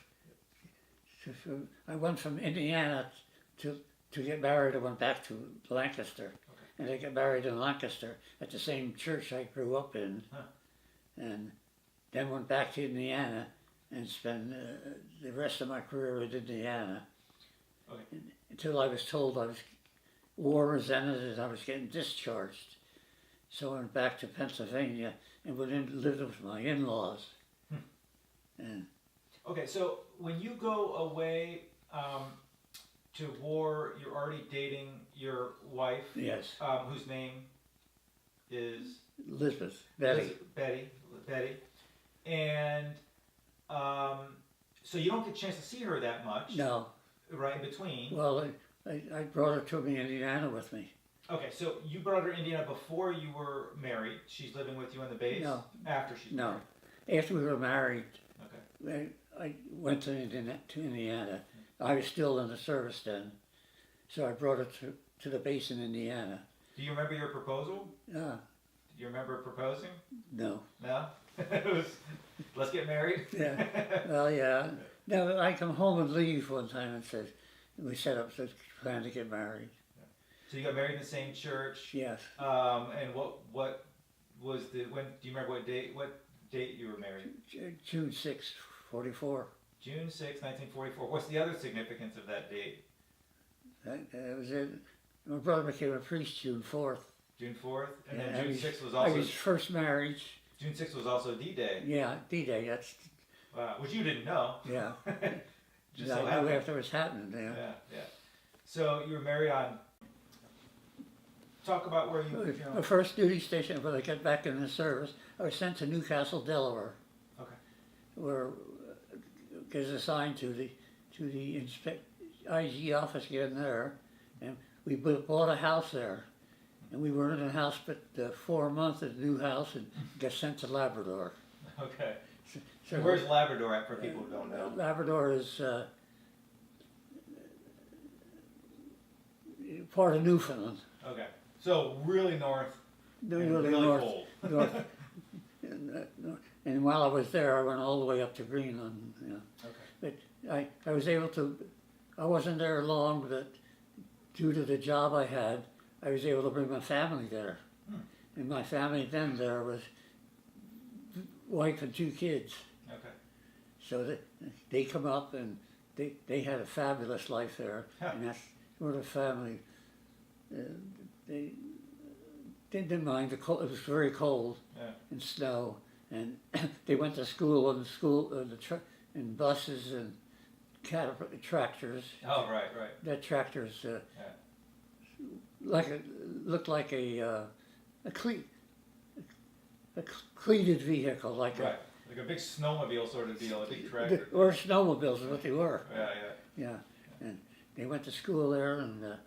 I went from Indiana to get married. I went back to Lancaster, and I got married in Lancaster at the same church I grew up in, and then went back to Indiana and spent the rest of my career in Indiana. Okay. Until I was told war was ended and I was getting discharged. So I went back to Pennsylvania and went in to live with my in-laws. And okay, so when you go away to war, you're already dating your wife. yes, Whose name is Elizabeth, Betty. Betty, and so you don't get a chance to see her that much. No. Right in between. Well, I brought her to me in Indiana with me. Okay, so you brought her to Indiana before you were married. She's living with you on the base? No. After she's No. married? After we were married, Okay. I went to Indiana. I was still in the service then. So I brought her to the base in Indiana. Do you remember your proposal? Ah, Do you remember proposing? no. No? It was, let's get married? Yeah. Well, yeah. No, I come home and leave one time and said, we set up the plan to get married. So you got married in the same church? Yes. And what was do you remember what date you were married? June 6, 44. June 6, 1944. What's the other significance of that date? That was it. My brother became a priest June 4th. June 4th? And Yeah, then June 6th was I also... was first marriage. June 6th was also D-Day. Yeah, D-Day, that's... Which you didn't know. Yeah. Just so I knew happened. after it was happening, yeah. Yeah. So you were married on... Talk about where you... The first duty station when I got back in the service, I was sent to Newcastle, Delaware. Okay. Where I was assigned to the IG office again there, and we bought a house there, and we were in a house but 4 months at the new house and got sent to Labrador. Okay. So where's Labrador at for people who don't know? Labrador is part of Newfoundland. Okay. So really north. Really really north, cold. north, and while I was there, I went all the way up to Greenland. You know. Okay. But I was able to. I wasn't there long, but due to the job I had, I was able to bring my family there. And my family then there was wife and 2 kids. Okay. So they come up and they had a fabulous life there. And that's sort of family. They didn't mind the cold. It was very cold and snow, and they went to school on in buses and tractors. Oh, right. That tractors looked like a cleated vehicle, like Right. Like a big snowmobile sort of deal, a big tractor. or snowmobiles is what they were. Yeah. And they went to school there, and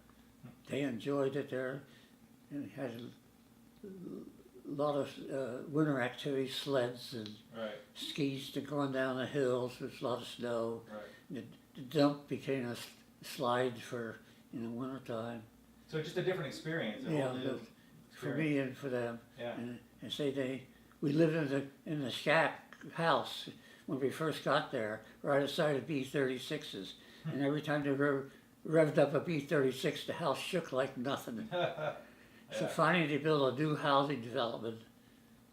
they enjoyed it there, and had a lot of winter activities, sleds and Right. skis to going down the hills. There's a lot of snow. Right. The dump became a slide for winter time. So just a different experience. For me and for them. Yeah. And say we lived in the shack house when we first got there, right outside of B-36s, and every time they revved up a B-36, the house shook like nothing. So finally they built a new housing development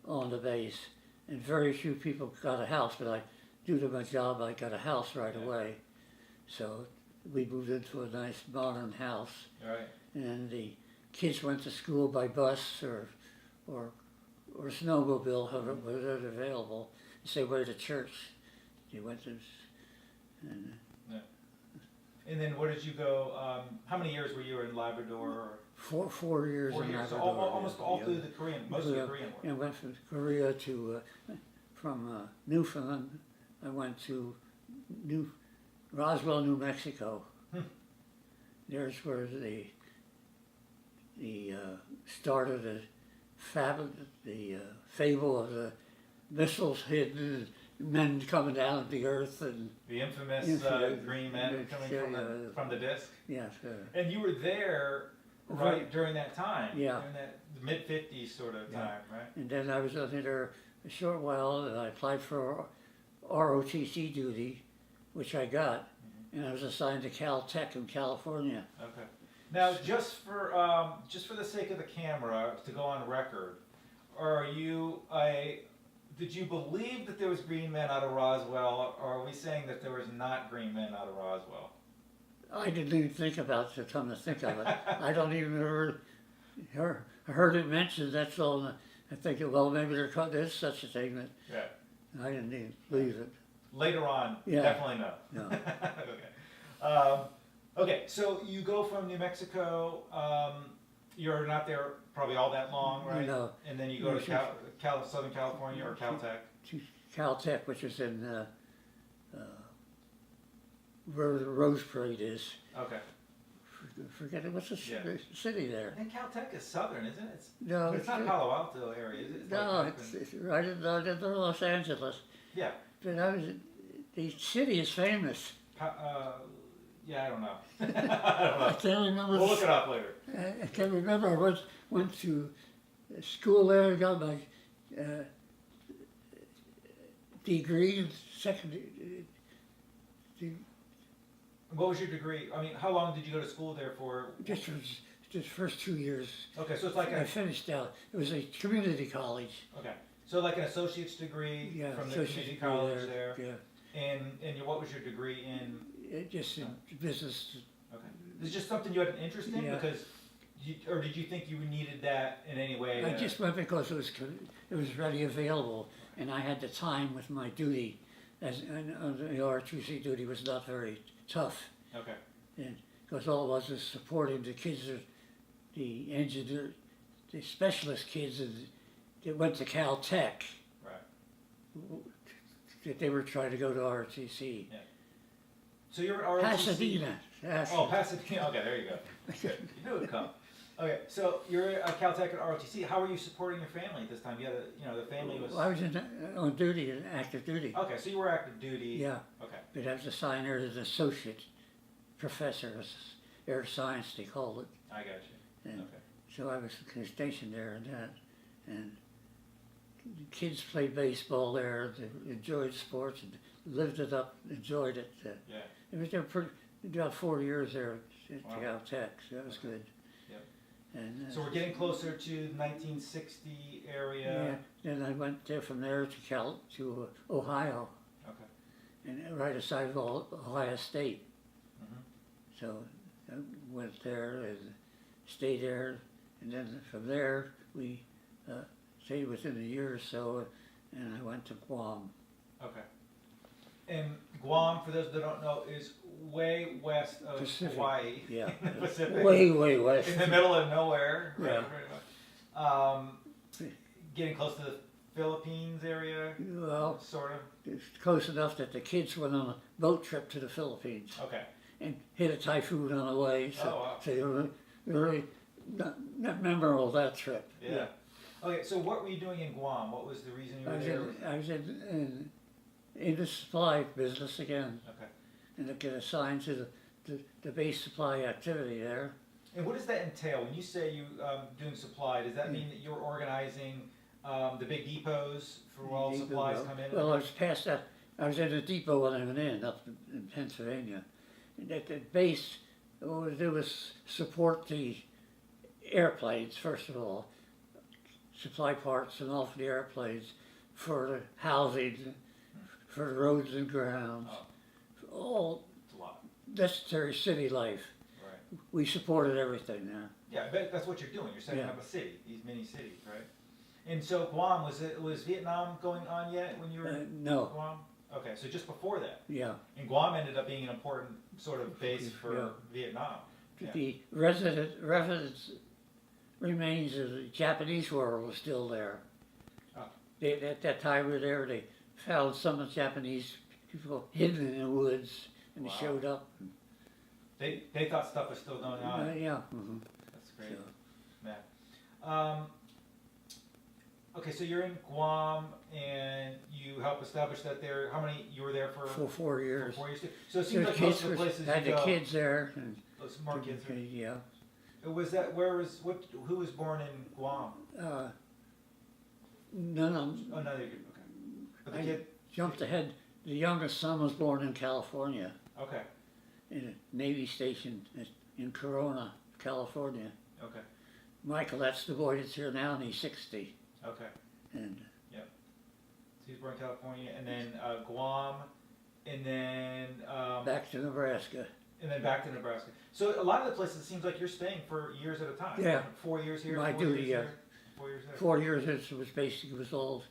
on the base, and very few people got a house, but due to my job, I got a house right away. So we moved into a nice modern house, Right. and the kids went to school by bus or snowmobile, however it was available. Say went to church. They went to. And then where did you go? How many years were you in Labrador? 4 years in Labrador. So almost all through the Korean, most of the Korean War. And went from Korea to, from Newfoundland, I went to Roswell, New Mexico. There's where the start of the fable of the missiles hidden, men coming down at the earth, and the infamous green men coming from the disc. Yes. And you were there right during that time. Yeah. During that mid-50s sort of time, right? And then I was there a short while, and I applied for ROTC duty, which I got, and I was assigned to Caltech in California. Okay. Now, just for the sake of the camera, to go on record, did you believe that there was green men out of Roswell, or are we saying that there was not green men out of Roswell? I didn't even think about it, come to think of it. I don't even heard it mentioned, that's all. I think, well, maybe there's such a thing, but Yeah. I didn't even believe it. Later on, Yeah. definitely no. No. Okay. Okay, so you go from New Mexico, you're not there probably all that long, right? No. And then you go to Southern California or Caltech? To Caltech, which is in where the Rose Parade is. Okay. Forget it, what's the city there? I think Caltech is southern, isn't it? No, it's not Palo Alto area, is it? It's right in Los Angeles. Yeah. But the city is famous. Yeah, I don't know. I can't remember. We'll look it up later. I can't remember. I went to school there, got my degree, What was your degree? I mean, how long did you go to school there for? Just first 2 years. Okay, so it's like I finished out. It was a community college. Okay, so like an associate's degree from the community college there. Yeah. And what was your degree in? Just in business. Okay, this is just something you had an interest in because, or did you think you needed that in any way? I just went because it was readily available, and I had the time with my duty, and the R2C duty was not very tough. Okay. And because all it was supporting the kids, the engineer, the specialist kids that went to Caltech. Right. That they were trying to go to ROTC. Yeah. So you're at ROTC. Pasadena. Oh, Pasadena. Okay, there you go. Good. You knew it would come. Okay, so you're at Caltech at ROTC. How were you supporting your family at this time? You had the family was. Well, I was on duty, active duty. Okay, so you were active duty. Yeah. Okay. But I was assigned there as an associate professor, air science they called it. I got you. And okay. so I was stationed there and that, and kids played baseball there. They enjoyed sports and lived it up, enjoyed it. Yeah. It was there about 4 years there at Wow. Caltech, so that was good. Yep. And So we're getting closer to 1960 area. yeah, then I went there from there to Ohio, Okay. and right aside of Ohio State. Mhm. So I went there and stayed there, and then from there we stayed within a year or so, and I went to Guam. Okay. And Guam, for those that don't know, is way west of Pacific. Hawaii. Yeah, In the Pacific. way west. In the middle of nowhere. Right, Yeah. pretty much. Getting close to the Philippines area, Well, sort of. it's close enough that the kids went on a boat trip to the Philippines Okay. and hit a typhoon on the way. So, Oh, wow. so they were really not memorable, that trip. Yeah. Okay, so what were you doing in Guam? What was the reason you were there? I was in the supply business again, Okay. and to get assigned to the base supply activity there. And what does that entail? When you say you doing supply, does that mean that you're organizing the big depots for where all Depot, supplies come in? Well, I was past that. I was in the depot when I went in, up in Pennsylvania. And at the base, what we do was support the airplanes, first of all, supply parts and all for the airplanes, for the housing, for the roads and grounds, Oh, for all it's a lot. necessary city life. Right. We supported everything there. Yeah, I bet that's what you're doing. You're setting Yeah. up a city, these mini cities, right? And so Guam, was Vietnam going on yet when you were in No, Guam? Okay, so just before that. yeah. And Guam ended up being an important sort of base for Yeah. Vietnam. Yeah. The residence remains of the Japanese world was still there. Oh. At that time we were there, they found some of the Japanese people hidden in the woods, and Wow. they showed up. They thought stuff was still going on. Yeah. That's great. So, Yeah. Okay, so you're in Guam and you helped establish that there. How many you were there for? for 4 years. 4 years. Too? So it So seems the like most kids of the places had you the go, kids there, and those more kids. Right? yeah. Was that where was what? Who was born in Guam? None of them. Oh no, you're good. Okay. But the I kid. jumped ahead. The youngest son was born in California, Okay. in a Navy station in Corona, California. Okay. Michael, that's the boy that's here now, and he's 60. Okay. And So he's born in California, and then Guam, and then back to Nebraska. back to Nebraska. So a lot of the places it seems like you're staying for years at a time. Yeah. 4 years here. My 4 duty, years yeah. here, 4 years there. 4 years it was basically was all.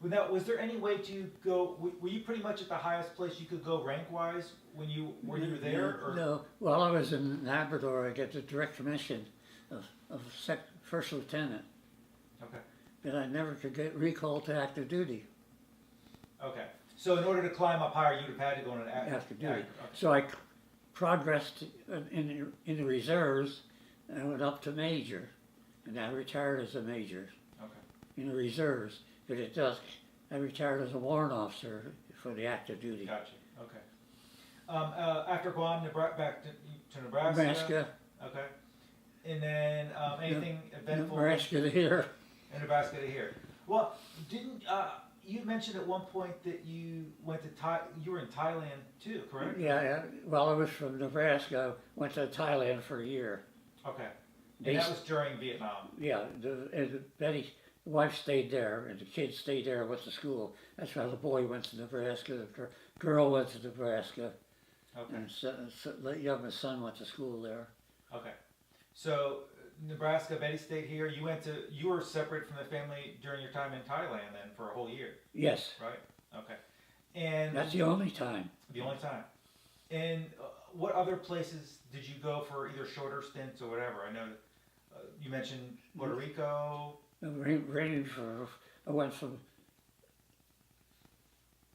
Now, was there any way to go? Were you pretty much at the highest place you could go rank wise when you were there? Or? No, while I was in Labrador, I got the direct commission of first lieutenant, Okay. but I never could get recalled to active duty. Okay. So in order to climb up higher, you'd have had to go on an Active duty. Okay. So I progressed in the reserves, and I went up to major, and I retired as a major Okay. in the reserves. But I retired as a warrant officer for the active duty. Gotcha. Okay. After Guam, back to Nebraska. Nebraska, Okay. And then anything eventful? Nebraska to here. And Nebraska to here. Well, didn't you mentioned at one point that you went to you were in Thailand too, correct? Yeah, while I was from Nebraska, I went to Thailand for a year. Okay. And that was during Vietnam. Yeah, Betty's wife stayed there, and the kids stayed there, went to school. That's why the boy went to Nebraska, the girl went to Nebraska, Okay. and the youngest son went to school there. Okay. So Nebraska, Betty stayed here. You were separate from the family during your time in Thailand then for a whole year, Yes, right? Okay. And that's the only time. the only time. And what other places did you go for either shorter stints or whatever? I know you mentioned Puerto Rico.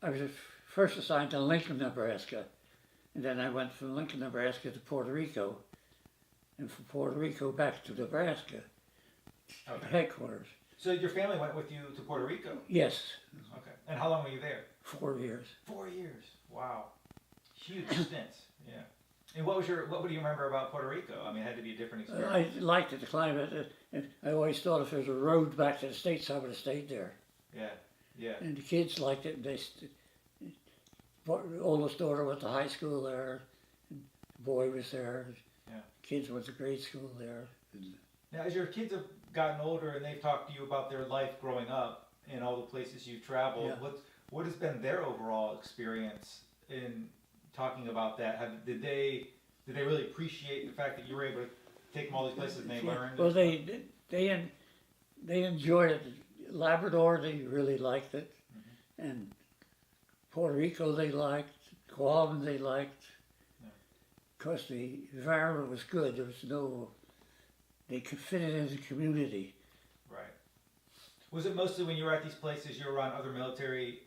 I was first assigned to Lincoln, Nebraska, and then I went from Lincoln, Nebraska to Puerto Rico, and from Puerto Rico back to Nebraska, Okay. headquarters. So your family went with you to Puerto Rico. Yes, Okay. And how long were you there? 4 years. 4 years. Wow. Huge stints. Yeah. And what do you remember about Puerto Rico? I mean, it had to be a different experience. I liked it, the climate. And I always thought if there was a road back to the States, I would have stayed there. Yeah, yeah. And the kids liked it. The oldest daughter went to high school there. And the boy was there. Yeah. Kids went to grade school there. Now, as your kids have gotten older and they've talked to you about their life growing up in all the places you've traveled, Yeah. what has been their overall experience in talking about that? Did they really appreciate the fact that you were able to take them all these places and they learned? Well, they enjoyed it. Labrador, they really liked it, and Puerto Rico they liked. Guam they liked. Because the environment was good. There was no. They could fit it in the community. Right. Was it mostly when you were at these places you were around other military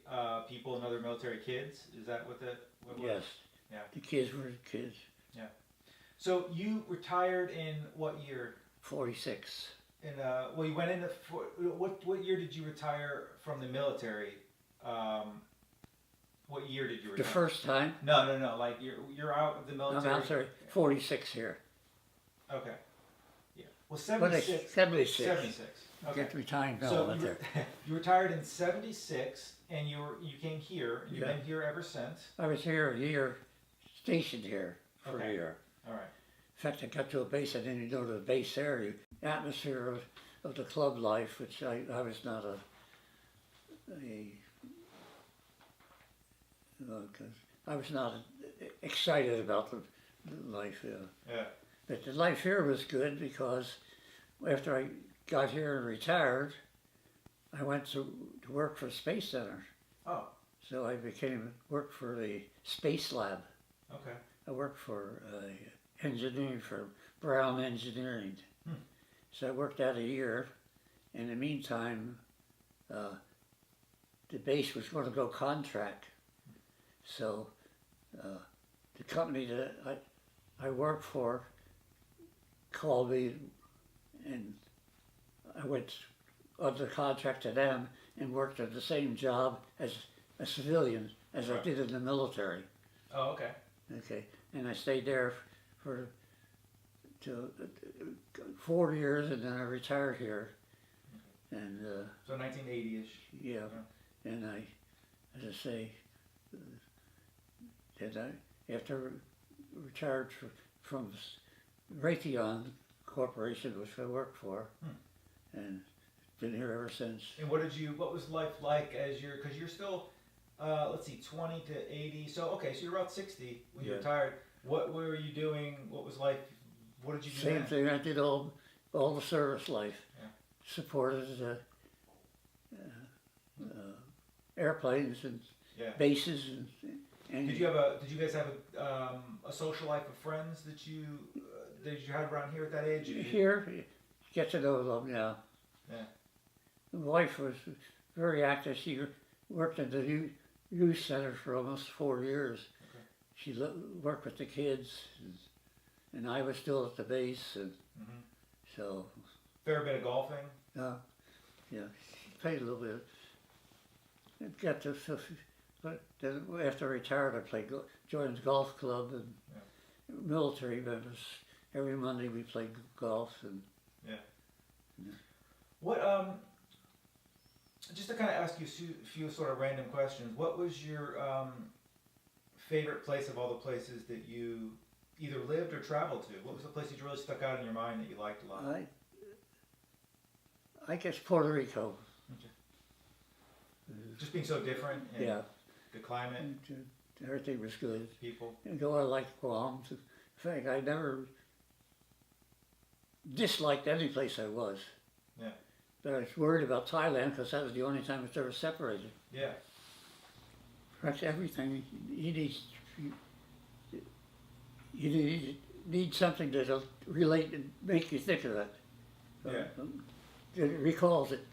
people and other military kids? Is that what what was? Yes. Yeah. The kids were kids. Yeah. So you retired in what year? 46. In well, you went into what year did you retire from the military? What year did you retire? The first time. No. Like you're out of the military. I'm out there. 46 here. Okay. Yeah. Well, 76. 76. 76. Okay. Get me time now. So you retired in 76, and you came here, and you've been here ever since. I was here a year, stationed here for a Okay. year. All right. In fact, I got to a base, I didn't even go to the base area. The atmosphere of the club life, which I was not I was not excited about the life. Yeah. But the life here was good because after I got here and retired, I went to work for the Space Center. Oh. So I worked for the Space Lab. Okay. I worked for engineering for Brown Engineering. So I worked out a year. In the meantime, the base was going to go contract. So the company that I worked for called me, and I went under contract to them and worked at the same job as a civilian as I did in the military. Oh, okay. Okay, and I stayed there for 4 years, and then I retired here. And So 1980-ish. yeah, and I, as I say, after retired from Raytheon Corporation, which I worked for, and been here ever since. And what was life like because you're still, let's see, 20 to 80, so okay, so you're about 60 when you retired. What were you doing, what was life, what did you do Same then? thing, I did all the service life. Yeah. Supported airplanes and bases and Did you guys have a social life of friends that you had around here at that age? here, get to know them, yeah. Yeah. The wife was very active. She worked at the youth center for almost 4 years. Okay. She worked with the kids, and I was still at the base, and so. Fair bit of golfing. Yeah, played a little bit. Got to, but then after I retired, I joined the golf club and military members. Every Monday we played golf and. What just to kind of ask you a few sort of random questions. What was your favorite place of all the places that you either lived or traveled to? What was the place that really stuck out in your mind that you liked a lot? I guess Puerto Rico. Just being so different. And Yeah. The climate. Everything was good. People. And though I liked Guam, in fact, I never disliked any place I was. Yeah. But I was worried about Thailand because that was the only time it's ever separated. Yeah. Perhaps everything you need something that'll relate and make you think of it. Yeah. It recalls it.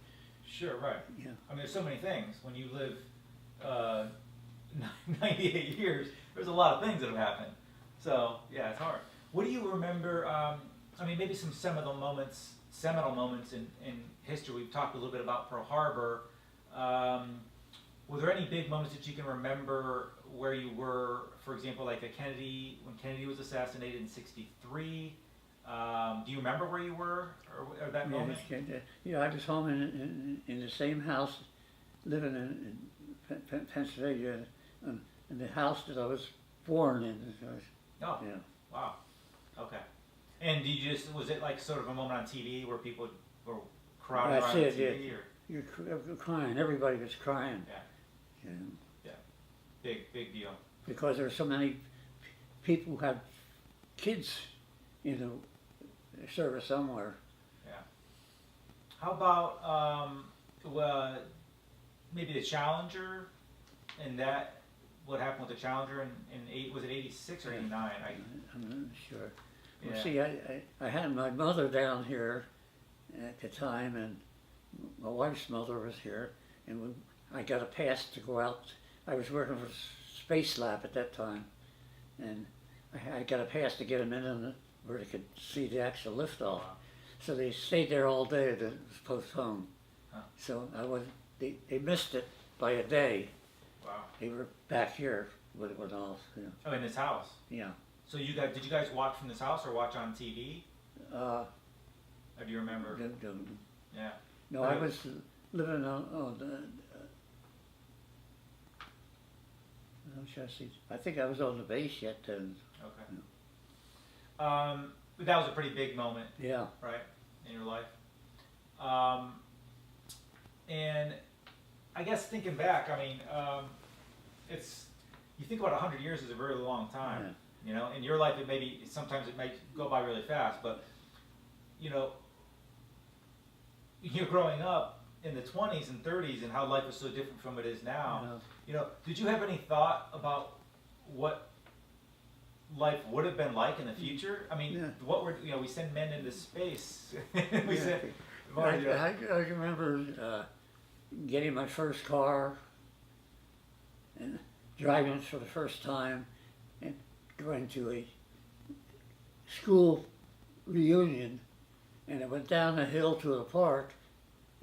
Sure. Right. Yeah. I mean, there's so many things when you live 98 years. There's a lot of things that have happened. So yeah, it's hard. What do you remember? I mean, maybe some seminal moments in history. We've talked a little bit about Pearl Harbor. Were there any big moments that you can remember where you were, for example, like when Kennedy was assassinated in '63? Do you remember where you were or that moment? Yeah, I was home in the same house, living in Pennsylvania, in the house that I was born in. Oh, Yeah. wow. Okay. And was it like sort of a moment on TV where people were crowding around the TV? Yeah. You're crying. Everybody was crying. Yeah. And Yeah. Big deal. because there were so many people who had kids in the service somewhere. Yeah. How about maybe the Challenger, and what happened with the Challenger was it '86 or '89? I'm not sure. Yeah. Well, see, I had my mother down here at the time, and my wife's mother was here, and I got a pass to go out. I was working for Space Lab at that time, and I got a pass to get them in where they could see the actual liftoff. Wow. So they stayed there all day at the post home. Huh. So they missed it by a day. Wow. They were back here when it went off. You know. Oh, in this house. Yeah. So did you guys watch from this house or watch on TV? Or do you remember? Yeah. No, I was living on I think I was on the base yet then. Okay. But that was a pretty big moment, Yeah. right, in your life. And I guess thinking back, I mean, you think about 100 years is a very long time. Yeah. You know, in your life, sometimes it might go by really fast, but, you know, you're growing up in the 20s and 30s and how life is so different from it is now. Yeah. You know, did you have any thought about what life would have been like in the future? I mean, Yeah. we send men into space. I remember getting my first car and driving it for the first time and going to a school reunion, and I went down the hill to a park,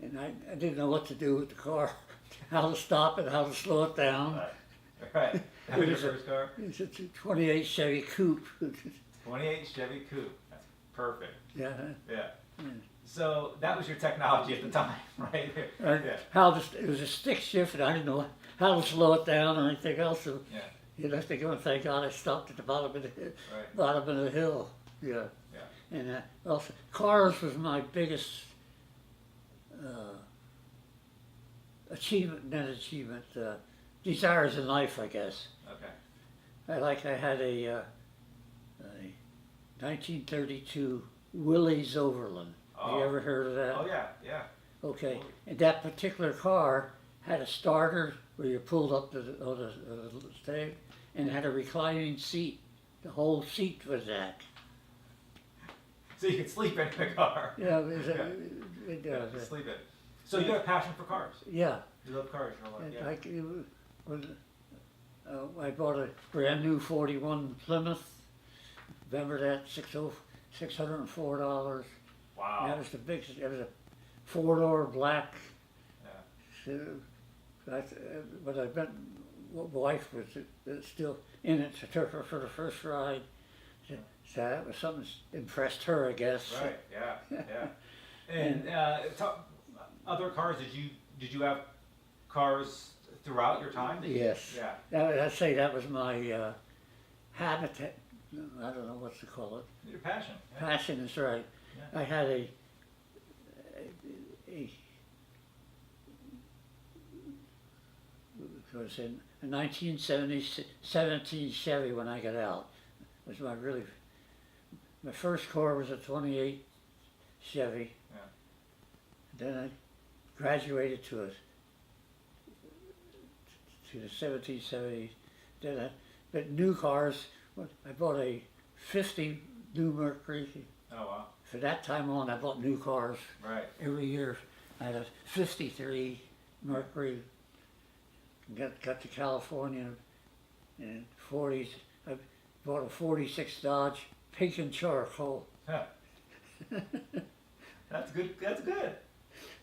and I didn't know what to do with the car, how to stop it, how to slow it down. Right. That was your first car? It's a 28 Chevy Coupe. 28 Chevy Coupe. That's perfect. Yeah. Yeah. So that was your technology at the time, right? Yeah. It was a stick shift, and I didn't know how to slow it down or anything else. So Yeah. you'd have to go and thank God I stopped at the bottom of the Right. bottom of the hill. Yeah. Yeah. And also, cars was my biggest desires in life, I guess. Okay. I had a 1932 Willys Overland. Have you ever heard of that? Oh yeah, yeah. Okay, and that particular car had a starter where you pulled up the thing, and had a reclining seat. The whole seat was that. So you could sleep in the car. Yeah, it does. Sleep in. So you got a passion for cars. Yeah. You love cars, you're like, I bought a brand new 41 Plymouth. Remember that? $604. Wow. That was it was a 4-door black. Yeah. But I bet my wife was still in it. So I took her for the first ride. So that was something that impressed her, I guess. Right. Yeah. Yeah. And other cars? Did you have cars throughout your time? Yes. Yeah. I'd say that was my habitat. I don't know what to call it. Your passion. Yeah. Passion is right. Yeah. I had a 1917 Chevy when I got out. It was my first car was a 28 Chevy. Yeah. Then I graduated to the 1770s. But new cars, I bought a 50 new Mercury. Oh wow. For that time on, I bought new cars. Right. Every year. I had a 53 Mercury. Got to California in 40s. I bought a 46 Dodge pink and charcoal. Huh. That's good. That's good.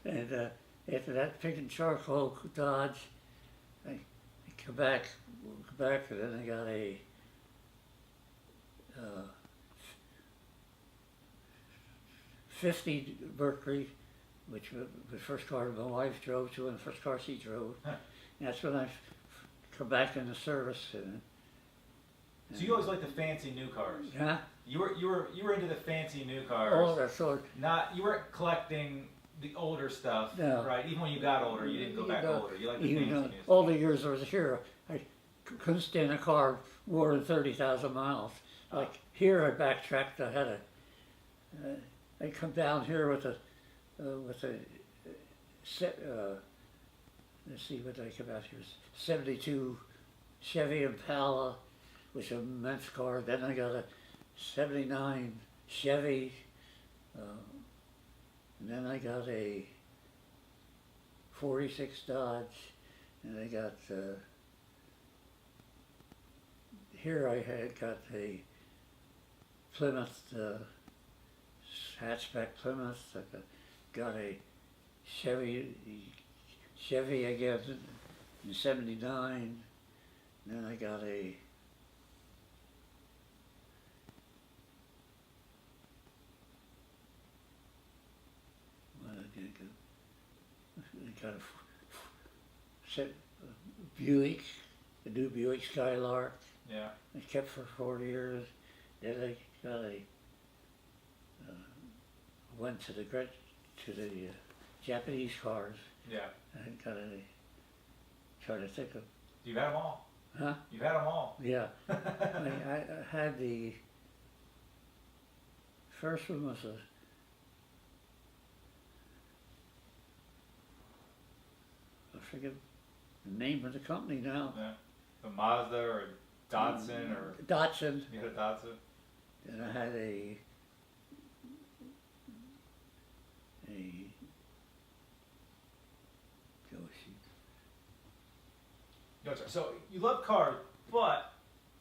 And after that pink and charcoal Dodge, I come back, and then I got a uh, 50 Mercury, which was the first car my wife drove to and the first car she drove. Huh. And that's when I come back into service. So you always liked the fancy new cars. Huh? You were into the fancy new cars. All that sort. You weren't collecting the older stuff, No. right? Even when you got older, you didn't go back older. You liked the fancy new stuff. All the years I was here, I couldn't stand a car more than 30,000 miles. Like here, I backtracked. I had I come down here with a set. Let's see what I come out here. 72 Chevy Impala, which was an immense car. Then I got a 79 Chevy. And then I got a 46 Dodge, and I got, here I had got a Plymouth, hatchback Plymouth. I got a Chevy again in 79. Then I got a Buick, the new Buick Skylark. Yeah. I kept for 40 years. Then I got went to the Japanese cars. Yeah. I got try to think of. You've had them all. Huh? You've had them all. Yeah. I had the first one was I forget the name of the company now. Yeah. The Mazda or Datsun or. Datsun. You had a Datsun. And I had a Gotcha. So you love cars, but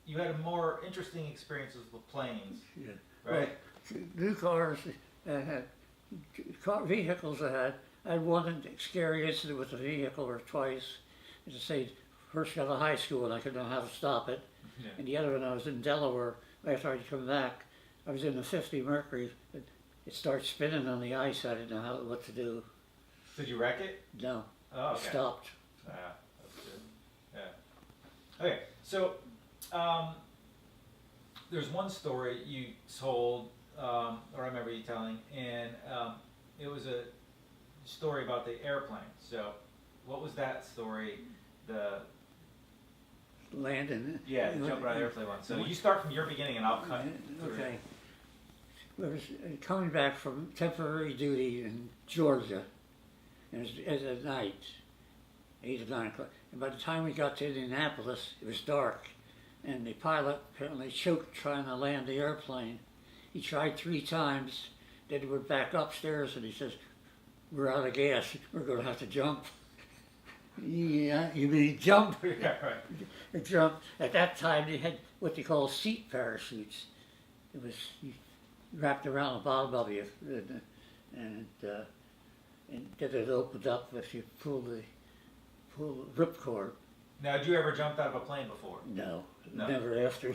you had a more interesting experiences with planes, yeah. right? Well, new cars, I had vehicles I had one scary incident with a vehicle or twice. As I say, first got to high school and I could know how to stop it. Yeah. And the other one, I was in Delaware. After I'd come back, I was in the 50 Mercury. It started spinning on the ice. I didn't know what to do. Did you wreck it? No, Oh, it okay. stopped. Yeah, that's good. Yeah. Okay, so there's one story you told, or I remember you telling, and it was a story about the airplane. So, what was that story? The Landing. yeah, the jumping out of the airplane one. So you start from your beginning, and I'll cut. Through. Okay. I was coming back from temporary duty in Georgia, and it was at night, 8 or 9 o'clock. And by the time we got to Indianapolis, it was dark, and the pilot apparently choked trying to land the airplane. He tried 3 times, then he went back upstairs, and he says, "We're out of gas. We're going to have to jump." Yeah, you mean jump? Yeah, right. Jump. At that time, they had what they call seat parachutes. It was wrapped around the bottom of you, and then it opened up if you pull the ripcord. Now, did you ever jumped out of a plane before? No, No. never after.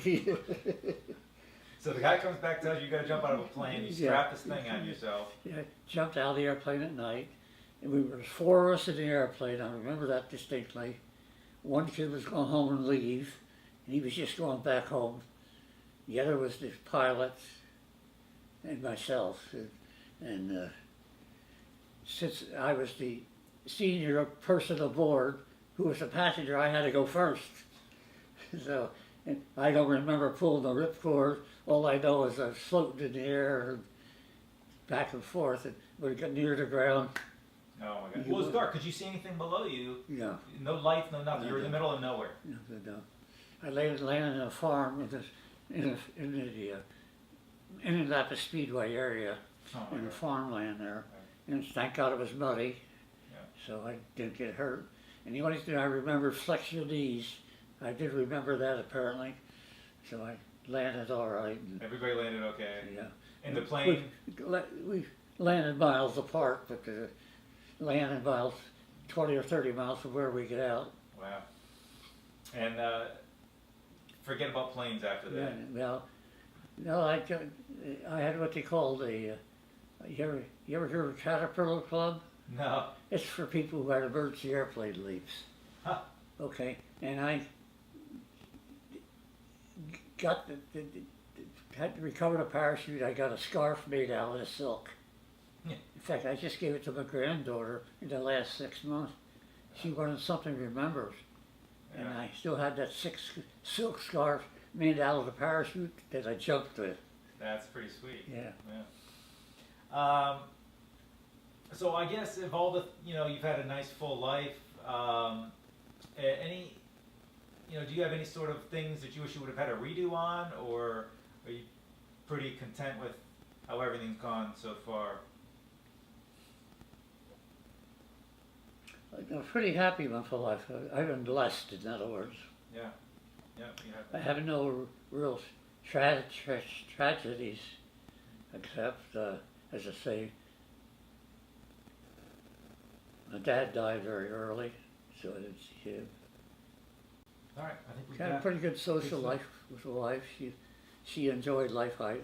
So the guy comes back, tells you got to jump out of a plane. You strap this thing on yourself. Yeah, I jumped out of the airplane at night, and we were 4 of us in the airplane. I remember that distinctly. One kid was going home and leave, and he was just going back home. The other was the pilot and myself. And since I was the senior person aboard, who was a passenger, I had to go first. So, and I don't remember pulling the ripcord. All I know is I was floating in the air and back and forth, and when it got near the ground, Oh my God. Well, it was dark. Could you see anything below you? yeah. No lights, no nothing. You were in the middle of nowhere. No. I landed in a farm in the Indianapolis Speedway area, Oh my in the God. farmland there. And thank God it was muddy, Yeah. so I didn't get hurt. And the only thing I remember, flex your knees. I did remember that apparently, so I landed all right. And, Everybody landed okay. yeah. In the plane? We landed miles apart, but landed miles 20 or 30 miles from where we get out. Wow. And forget about planes after Yeah, that. well, no, I had what they called you ever hear of Caterpillar Club? No. It's for people who had emergency airplane leaps. Huh. Okay, and I got had to recover the parachute. I got a scarf made out of silk. Yeah. In fact, I just gave it to my granddaughter in the last 6 months. She wanted something remembered, and Yeah. I still had that silk scarf made out of the parachute that I jumped with. That's pretty sweet. Yeah. Yeah. So I guess if all the, you've had a nice full life, any, do you have any sort of things that you wish you would have had a redo on, or are you pretty content with how everything's gone so far? I'm pretty with my full life. I've been blessed, in other words. Yeah. Yeah, you I have. have no real tragedies, except, as I say, my dad died very early, so it's All right, I think we had a got pretty good social good life with the wife. She enjoyed life. I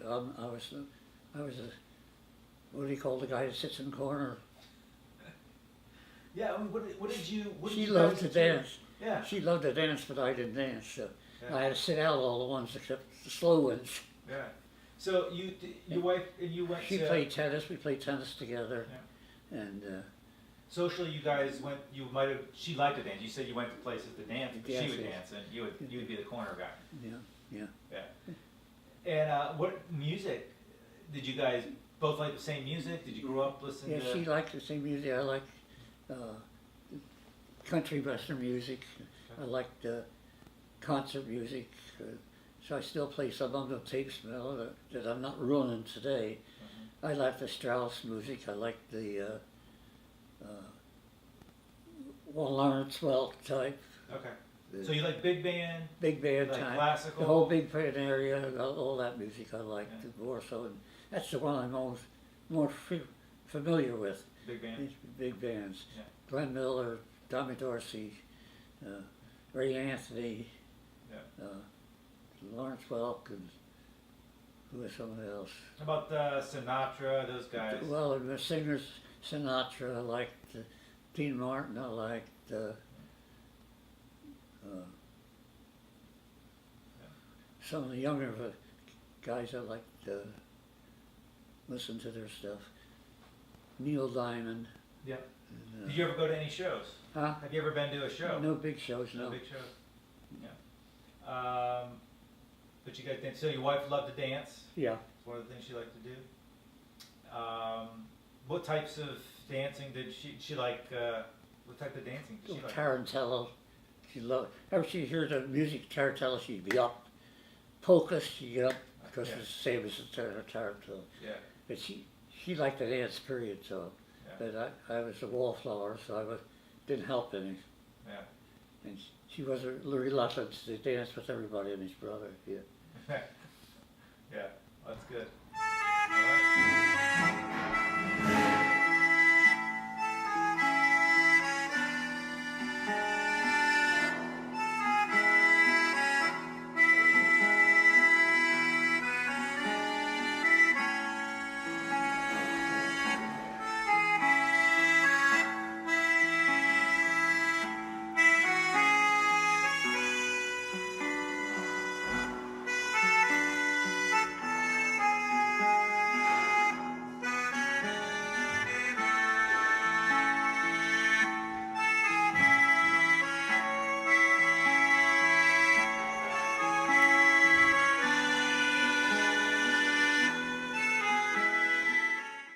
was what do you call the guy that sits in the corner? Yeah, I mean, what did you? What did She you loved guys to dance. Yeah. She loved to dance, but I didn't dance. So Yeah. I had to sit out all the ones except the slow ones. Yeah. So your wife and you went She to played tennis. We played tennis together, and socially. You guys went. You might have. She liked to dance. You said you went to places to dance, but Yes, she would yes. dance, and you would be the corner guy. yeah. Yeah. And what music did you guys both like? The same music? Did you grow up listening Yeah, to? she liked the same music. I liked country western music. I liked concert music. So I still play some of the tapes now that I'm not ruining today. Mhm. I like the Strauss music. I like the Lawrence Welk type. Okay. So you like big band, Big band like type. classical? The whole big band area, all that music I like Yeah. more so. And that's the one I'm most more familiar with. Big band. These big bands. Yeah. Glenn Miller, Tommy Dorsey, Ray Anthony, Yeah. Lawrence Welk, and who was someone else. How about Sinatra? Those guys. Well, and the singers, Sinatra, I liked Dean Martin, I liked some of the younger guys I liked listen to their stuff. Neil Diamond. Yeah. And, Did you ever go to any shows? huh? Have you ever been to a show? No big shows, No no. big shows. Yeah. But you guys dance. So your wife loved to dance. Yeah. It's one of the things she liked to do. What types of dancing did she like? What type of dancing did she like? Tarantella. She loved. Ever she hear the music Tarantella, she'd be up. Polkas, she'd get up because Yeah. it's the same as the Tarantella. Yeah. But she liked to dance, period. So, Yeah. but I was a wallflower, so didn't help any. Yeah. And she was reluctant to dance with everybody and his brother. Yeah. Yeah. That's good.